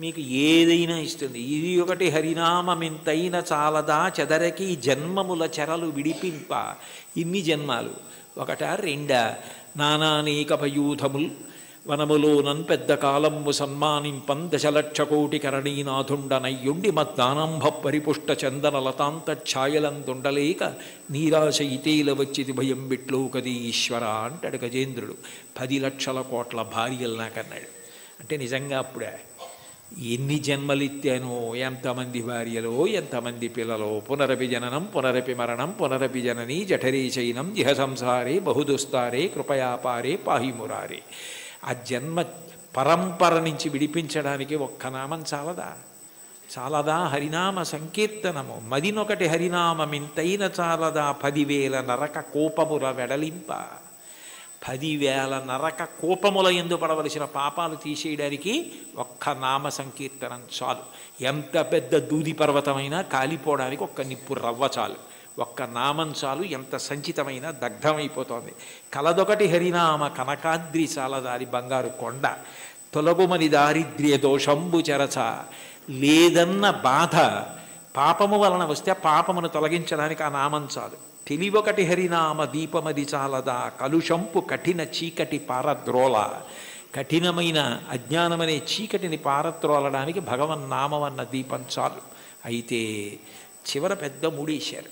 మీకు ఏదైనా ఇస్తుంది. ఇది ఒకటి హరినామమింతైన చాలదా చెదరకి జన్మముల చెరలు విడిపింప. ఇన్ని జన్మాలు ఒకటా రెండా, నానానేక పయూధముల్ వనములోనన్ పెద్ద కాలంబు సన్మానింపం దశలక్ష కోటి కరణీనాథుండనయ్యుండి మద్దానంభ పరిపుష్ట చందన లతాంత ఛాయలందుండలేక నీరాశ ఇతేల వచ్చిది భయం బిట్లో కది ఈశ్వర అంటాడు గజేంద్రుడు. 10 లక్షల కోట్ల భార్యలు నాకన్నాడు. అంటే నిజంగా అప్పుడే ఎన్ని జన్మలిత్తానో, ఎంతమంది భార్యలో, ఎంతమంది పిల్లలో, పునరపి జననం పునరపి మరణం పునరపి జననీ జఠరే చైనం ఇహ సంసారే బహుదుస్తారే కృపయాపారే పాహిమురారే. ఆ జన్మ పరంపర నుంచి విడిపించడానికి ఒక్క నామం చాలదా? చాలదా హరినామ సంకీర్తనము? మదినొకటి హరినామమింతైన చాలదా 10,000 నరక కోపముల వెడలింప. 10,000 నరక కోపముల యందు పడవలసిన పాపాలు తీసేయడానికి ఒక్క నామ సంకీర్తనం చాలు. ఎంత పెద్ద దూది పర్వతమైనా కాలిపోవడానికి ఒక్క నిప్పు రవ్వ చాలు, ఒక్క నామం చాలు, ఎంత సంచితమైన దగ్ధమైపోతోంది. కలదొకటి హరినామ కనకాద్రి చాలదారి బంగారు కొండ, తొలగుమని దారిద్ర్య దోషంబు చెరచ. లేదన్న బాధ పాపము వలన వస్తే పాపమును తొలగించడానికి ఆ నామం చాలు. తెలివొకటి హరినామ దీపమది చాలదా, కలుషంపు కఠిన చీకటి పారద్రోల. కఠినమైన అజ్ఞానమనే చీకటిని పారద్రోలడానికి భగవన్నామం అన్న దీపం చాలు. అయితే చివర పెద్ద ముడేశారు.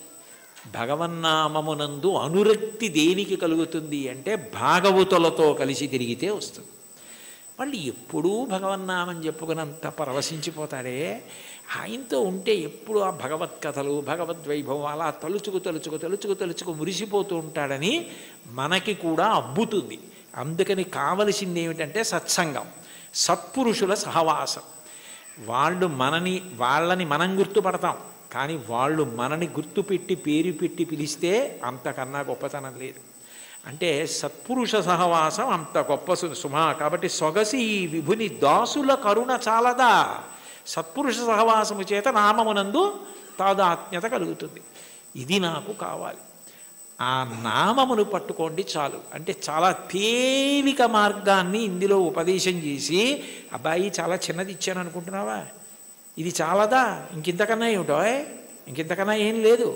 భగవన్నామమునందు అనురక్తి దేనికి కలుగుతుంది అంటే భాగవతులతో కలిసి తిరిగితే వస్తుంది. వాళ్ళు ఎప్పుడూ భగవన్నామం చెప్పుకున్నంత పరవశించిపోతాడే, ఆయనతో ఉంటే ఎప్పుడు ఆ భగవత్కథలు భగవద్వైభవం అలా తలుచుకు మురిసిపోతూ ఉంటాడని మనకి కూడా అబ్బుతుంది. అందుకని కావలసింది ఏమిటంటే సత్సంగం, సత్పురుషుల సహవాసం. వాళ్ళని మనం గుర్తుపడతాం, కానీ వాళ్ళు మనని గుర్తుపెట్టి పేరు పెట్టి పిలిస్తే అంతకన్నా గొప్పతనం లేదు. అంటే సత్పురుష సహవాసం అంత గొప్ప సుమా. కాబట్టి సొగసి ఈ విభుని దాసుల కరుణ చాలదా, సత్పురుష సహవాసము చేత నామమునందు తాదాత్మ్యత కలుగుతుంది. ఇది నాకు కావాలి. ఆ నామమును పట్టుకోండి చాలు. అంటే చాలా తేలిక మార్గాన్ని ఇందులో ఉపదేశం చేసి, అబ్బాయి చాలా చిన్నది ఇచ్చాను అనుకుంటున్నావా, ఇది చాలదా, ఇంకింతకన్నా ఏమిటో, ఇంకింతకన్నా ఏం లేదు,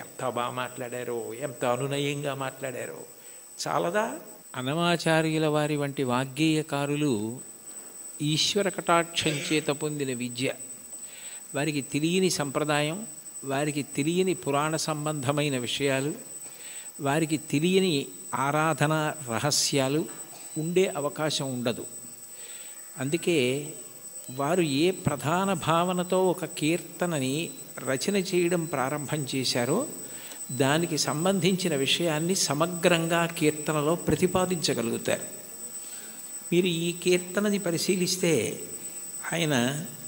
ఎంత బాగా మాట్లాడారో, ఎంత అనునయంగా మాట్లాడారో, చాలదా. అన్నమాచార్యుల వారి వంటి వాగ్గేయకారులు ఈశ్వర కటాక్షం చేత పొందిన విద్య, వారికి తెలియని సంప్రదాయం, వారికి తెలియని పురాణ సంబంధమైన విషయాలు, వారికి తెలియని ఆరాధన రహస్యాలు ఉండే అవకాశం ఉండదు. అందుకే వారు ఏ ప్రధాన భావనతో ఒక కీర్తనని రచన చేయడం ప్రారంభం చేశారో దానికి సంబంధించిన విషయాన్ని సమగ్రంగా కీర్తనలో ప్రతిపాదించగలుగుతారు. మీరు ఈ కీర్తనని పరిశీలిస్తే ఆయన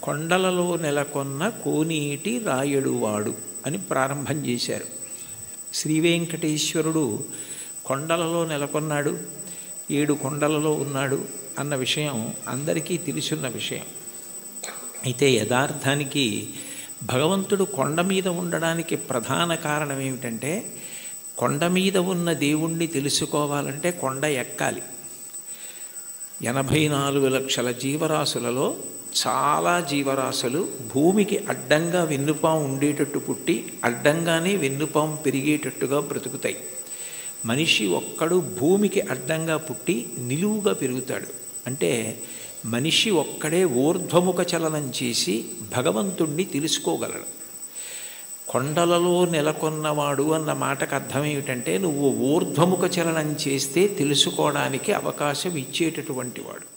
కొండలలో నెలకొన్న కోనేటి రాయడువాడు అని ప్రారంభం చేశారు. శ్రీవేంకటేశ్వరుడు కొండలలో నెలకొన్నాడు, 7 కొండలలో ఉన్నాడు అన్న విషయం అందరికీ తెలుసున్న విషయం. అయితే యథార్థానికి భగవంతుడు కొండ మీద ఉండడానికి ప్రధాన కారణం ఏమిటంటే, కొండ మీద ఉన్న దేవుణ్ణి తెలుసుకోవాలంటే కొండ ఎక్కాలి. 84 లక్షల జీవరాశులలో చాలా జీవరాశులు భూమికి అడ్డంగా వెన్నుపాం ఉండేటట్టు పుట్టి అడ్డంగానే వెన్నుపాం పెరిగేటట్టుగా బ్రతుకుతాయి. మనిషి ఒక్కడు భూమికి అడ్డంగా పుట్టి నిలువుగా పెరుగుతాడు. అంటే మనిషి ఒక్కడే ఊర్ధ్వముఖ చలనం చేసి భగవంతుణ్ణి తెలుసుకోగలడు. కొండలలో నెలకొన్నవాడు అన్న మాటకు అర్థం ఏమిటంటే, నువ్వు ఊర్ధ్వముఖ చలనం చేస్తే తెలుసుకోవడానికి అవకాశం ఇచ్చేటటువంటి వాడు.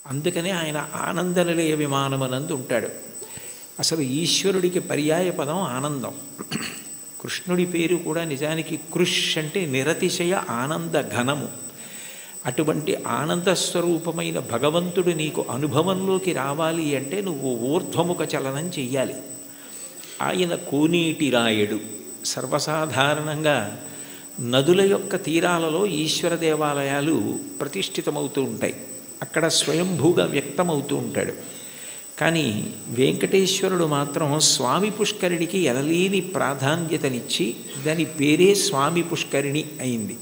అందుకనే ఆయన ఆనందనిలయ విమానమనందు ఉంటాడు. అసలు ఈశ్వరుడికి పర్యాయ పదం ఆనందం. కృష్ణుడి పేరు కూడా నిజానికి కృష్ అంటే నిరతిశయ ఆనంద ఘనము. అటువంటి ఆనంద స్వరూపమైన భగవంతుడు నీకు అనుభవంలోకి రావాలి అంటే నువ్వు ఊర్ధ్వముఖ చలనం చెయ్యాలి. ఆయన కోనేటి రాయడు. సర్వసాధారణంగా నదుల యొక్క తీరాలలో ఈశ్వర దేవాలయాలు ప్రతిష్ఠితమవుతూ ఉంటాయి. అక్కడ స్వయంభూగా వ్యక్తమవుతూ ఉంటాడు. కానీ వెంకటేశ్వరుడు మాత్రం స్వామి పుష్కరిణికి ఎనలేని ప్రాధాన్యతనిచ్చి దాని పేరే స్వామి పుష్కరిణి అయింది.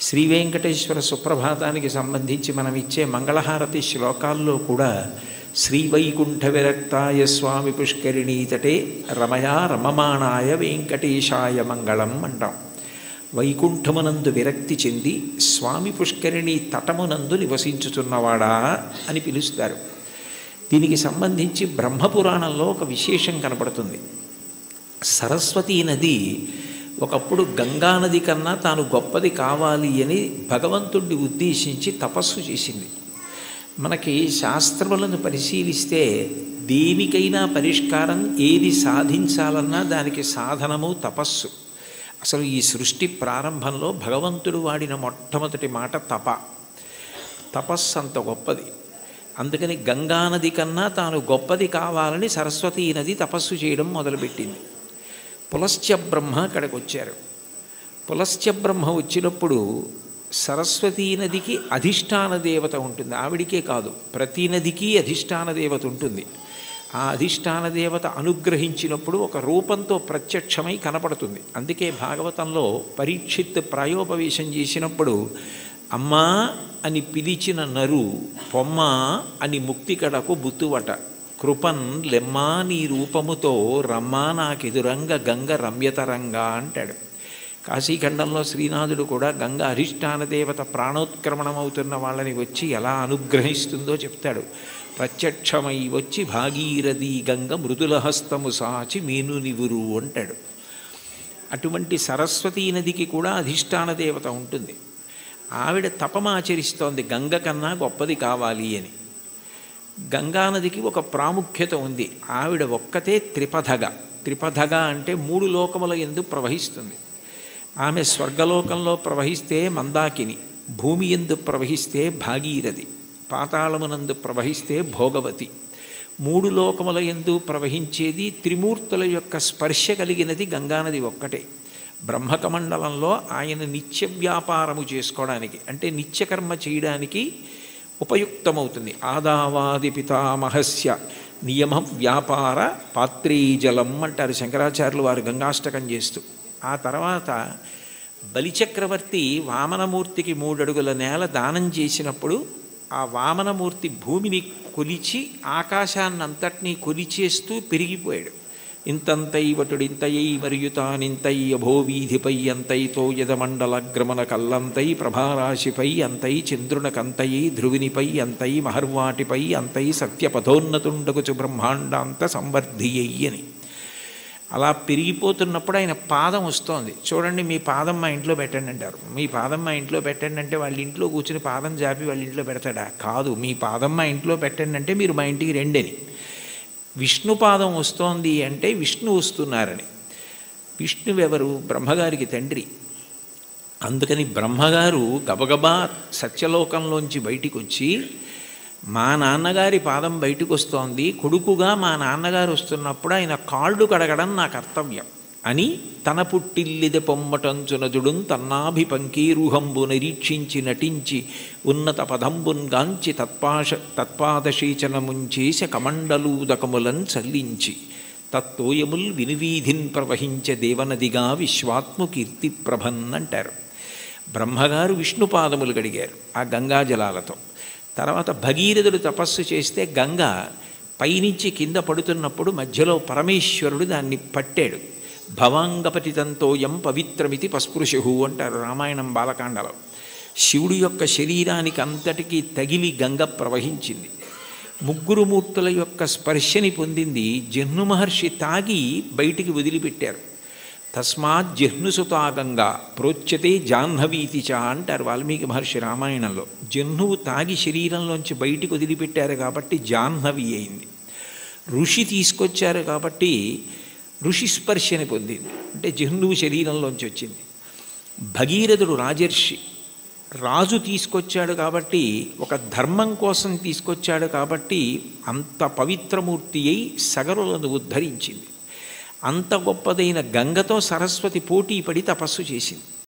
శ్రీ వెంకటేశ్వర సుప్రభాతానికి సంబంధించి మనం ఇచ్చే మంగళహారతి శ్లోకాల్లో కూడా శ్రీవైకుంఠ విరక్తాయ స్వామి పుష్కరిణీ తటే రమయా రమమాణాయ వెంకటేశాయ మంగళం అంటాం. వైకుంఠమునందు విరక్తి చెంది స్వామి పుష్కరిణి తటమునందు నివసించుతున్నవాడా అని పిలుస్తారు. దీనికి సంబంధించి బ్రహ్మపురాణంలో ఒక విశేషం కనపడుతుంది. సరస్వతీ నది ఒకప్పుడు గంగానది కన్నా తాను గొప్పది కావాలి అని భగవంతుడిని ఉద్దేశించి తపస్సు చేసింది. మనకి శాస్త్రములను పరిశీలిస్తే దేనికైనా పరిష్కారం ఏది సాధించాలన్నా దానికి సాధనము తపస్సు. అసలు ఈ సృష్టి ప్రారంభంలో భగవంతుడు వాడిన మొట్టమొదటి మాట తపస్సు అంత గొప్పది. అందుకని గంగానది కన్నా తాను గొప్పది కావాలని సరస్వతీ నది తపస్సు చేయడం మొదలుపెట్టింది. పులస్త్య బ్రహ్మ అక్కడికి వచ్చారు. పులస్త్య బ్రహ్మ వచ్చినప్పుడు సరస్వతీ నదికి అధిష్టాన దేవత ఉంటుంది. ఆవిడికే కాదు, ప్రతి నదికి అధిష్టాన దేవత ఉంటుంది. ఆ అధిష్టాన దేవత అనుగ్రహించినప్పుడు ఒక రూపంతో ప్రత్యక్షమై కనపడుతుంది. అందుకే భాగవతంలో పరీక్షిత్ ప్రాయోపవేశం చేసినప్పుడు అమ్మా అని పిలిచిన నరు పొమ్మ అని ముక్తి కడకు బుత్తువట. కృపన్ లెమ్మా నీ రూపముతో రమ్మా నాకెదురంగ గంగ రమ్యతరంగా అంటాడు. కాశీఖండంలో శ్రీనాథుడు కూడా గంగ అధిష్టాన దేవత ప్రాణోత్క్రమణమవుతున్న వాళ్ళని వచ్చి ఎలా అనుగ్రహిస్తుందో చెప్తాడు. ప్రత్యక్షమై వచ్చి భాగీరథి గంగ మృదులహస్తము సాచి మీను నివురు అంటాడు. అటువంటి సరస్వతీ నదికి కూడా అధిష్టాన దేవత ఉంటుంది. ఆవిడ తపమాచరిస్తోంది గంగ కన్నా గొప్పది కావాలి అని. గంగానదికి ఒక ప్రాముఖ్యత ఉంది. ఆవిడ ఒక్కతే త్రిపథగా అంటే 3 లోకముల యందు ప్రవహిస్తుంది. ఆమె స్వర్గలోకంలో ప్రవహిస్తే మందాకిని, భూమి యందు ప్రవహిస్తే భాగీరథి, పాతాళమునందు ప్రవహిస్తే భోగవతి. 3 లోకముల యందు ప్రవహించేది త్రిమూర్తుల యొక్క స్పర్శ కలిగినది గంగానది ఒక్కటే. బ్రహ్మకమండలంలో ఆయన నిత్య వ్యాపారము చేసుకోవడానికి అంటే నిత్యకర్మ చేయడానికి ఉపయుక్తమవుతుంది. ఆదావాది పితామహస్య నియమ వ్యాపార పాత్రీజలం అంటారు శంకరాచార్యులు వారు గంగాష్టకం చేస్తూ. ఆ తర్వాత బలిచక్రవర్తి వామనమూర్తికి 3 అడుగుల నేల దానం చేసినప్పుడు ఆ వామనమూర్తి భూమిని కొలిచి ఆకాశాన్నంతటినీ కొలిచేస్తూ పెరిగిపోయాడు. ఇంతంతై వటుడింతయై మరియు తానింతై అభోవీధిపై అంతైతో యదమండలగ్రమణ కల్లంతై ప్రభారాశిపై అంతై చంద్రునకంతయి ధ్రువినిపై అంతై మహర్వాటిపై అంతై సత్యపథోన్నతుండగుచు బ్రహ్మాండాంత సంవర్ధియ్యి అని. అలా పెరిగిపోతున్నప్పుడు ఆయన పాదం వస్తోంది. చూడండి మీ పాదం మా ఇంట్లో పెట్టండి అంటారు. మీ పాదం మా ఇంట్లో పెట్టండి అంటే వాళ్ళ ఇంట్లో కూర్చుని పాదం జాపి వాళ్ళ ఇంట్లో పెడతాడా? కాదు. మీ పాదం మా ఇంట్లో పెట్టండి అంటే మీరు మా ఇంటికి రెండని. విష్ణుపాదం వస్తోంది అంటే విష్ణు వస్తున్నారని. విష్ణువెవరు? బ్రహ్మగారికి తండ్రి. అందుకని బ్రహ్మగారు గబగబా సత్యలోకంలోంచి బయటికి వచ్చి మా నాన్నగారి పాదం బయటకు వస్తోంది, కొడుకుగా మా నాన్నగారు వస్తున్నప్పుడు ఆయన కాళ్ళు కడగడం నా కర్తవ్యం అని తన పుట్టిల్లిద పొమ్మటంచునదుడున్ తన్నాభి పంకీరుహంబు నిరీక్షించి నటించి ఉన్నత పదంబున్ గాంచి తత్పాదశీచనముంచేస కమండలూదకములన్ చల్లించి తత్తోయముల్ వినువీధిన్ ప్రవహించే దేవనదిగా విశ్వాత్ము కీర్తి ప్రభన్ అంటారు. బ్రహ్మగారు విష్ణుపాదములు గడిగారు ఆ గంగాజలాలతో. తర్వాత భగీరథుడు తపస్సు చేస్తే గంగ పైనుంచి కింద పడుతున్నప్పుడు మధ్యలో పరమేశ్వరుడు దాన్ని పట్టాడు. భవాంగపతితంతోయం పవిత్రమితి పస్పృశు అంటారు రామాయణం బాలకాండలో. శివుడి యొక్క శరీరానికి అంతటికీ తగిలి గంగ ప్రవహించింది. 3 మూర్తుల యొక్క స్పర్శని పొందింది. జహ్ను మహర్షి తాగి బయటికి వదిలిపెట్టారు. తస్మాత్ జహ్నుసుతా గంగా ప్రోచ్యతే జాహ్నవీతి చ అంటారు వాల్మీకి మహర్షి రామాయణంలో. జహ్నువు తాగి శరీరంలోంచి బయటికి వదిలిపెట్టారు కాబట్టి జాహ్నవి అయింది. ఋషి తీసుకొచ్చారు కాబట్టి ఋషి స్పర్శని పొందింది అంటే జహ్నువు శరీరంలోంచి వచ్చింది. భగీరథుడు రాజర్షి, రాజు తీసుకొచ్చాడు కాబట్టి ఒక ధర్మం కోసం తీసుకొచ్చాడు కాబట్టి అంత పవిత్రమూర్తి అయి సగరులను ఉద్ధరించింది. అంత గొప్పదైన గంగతో సరస్వతి పోటీ పడి తపస్సు చేసింది.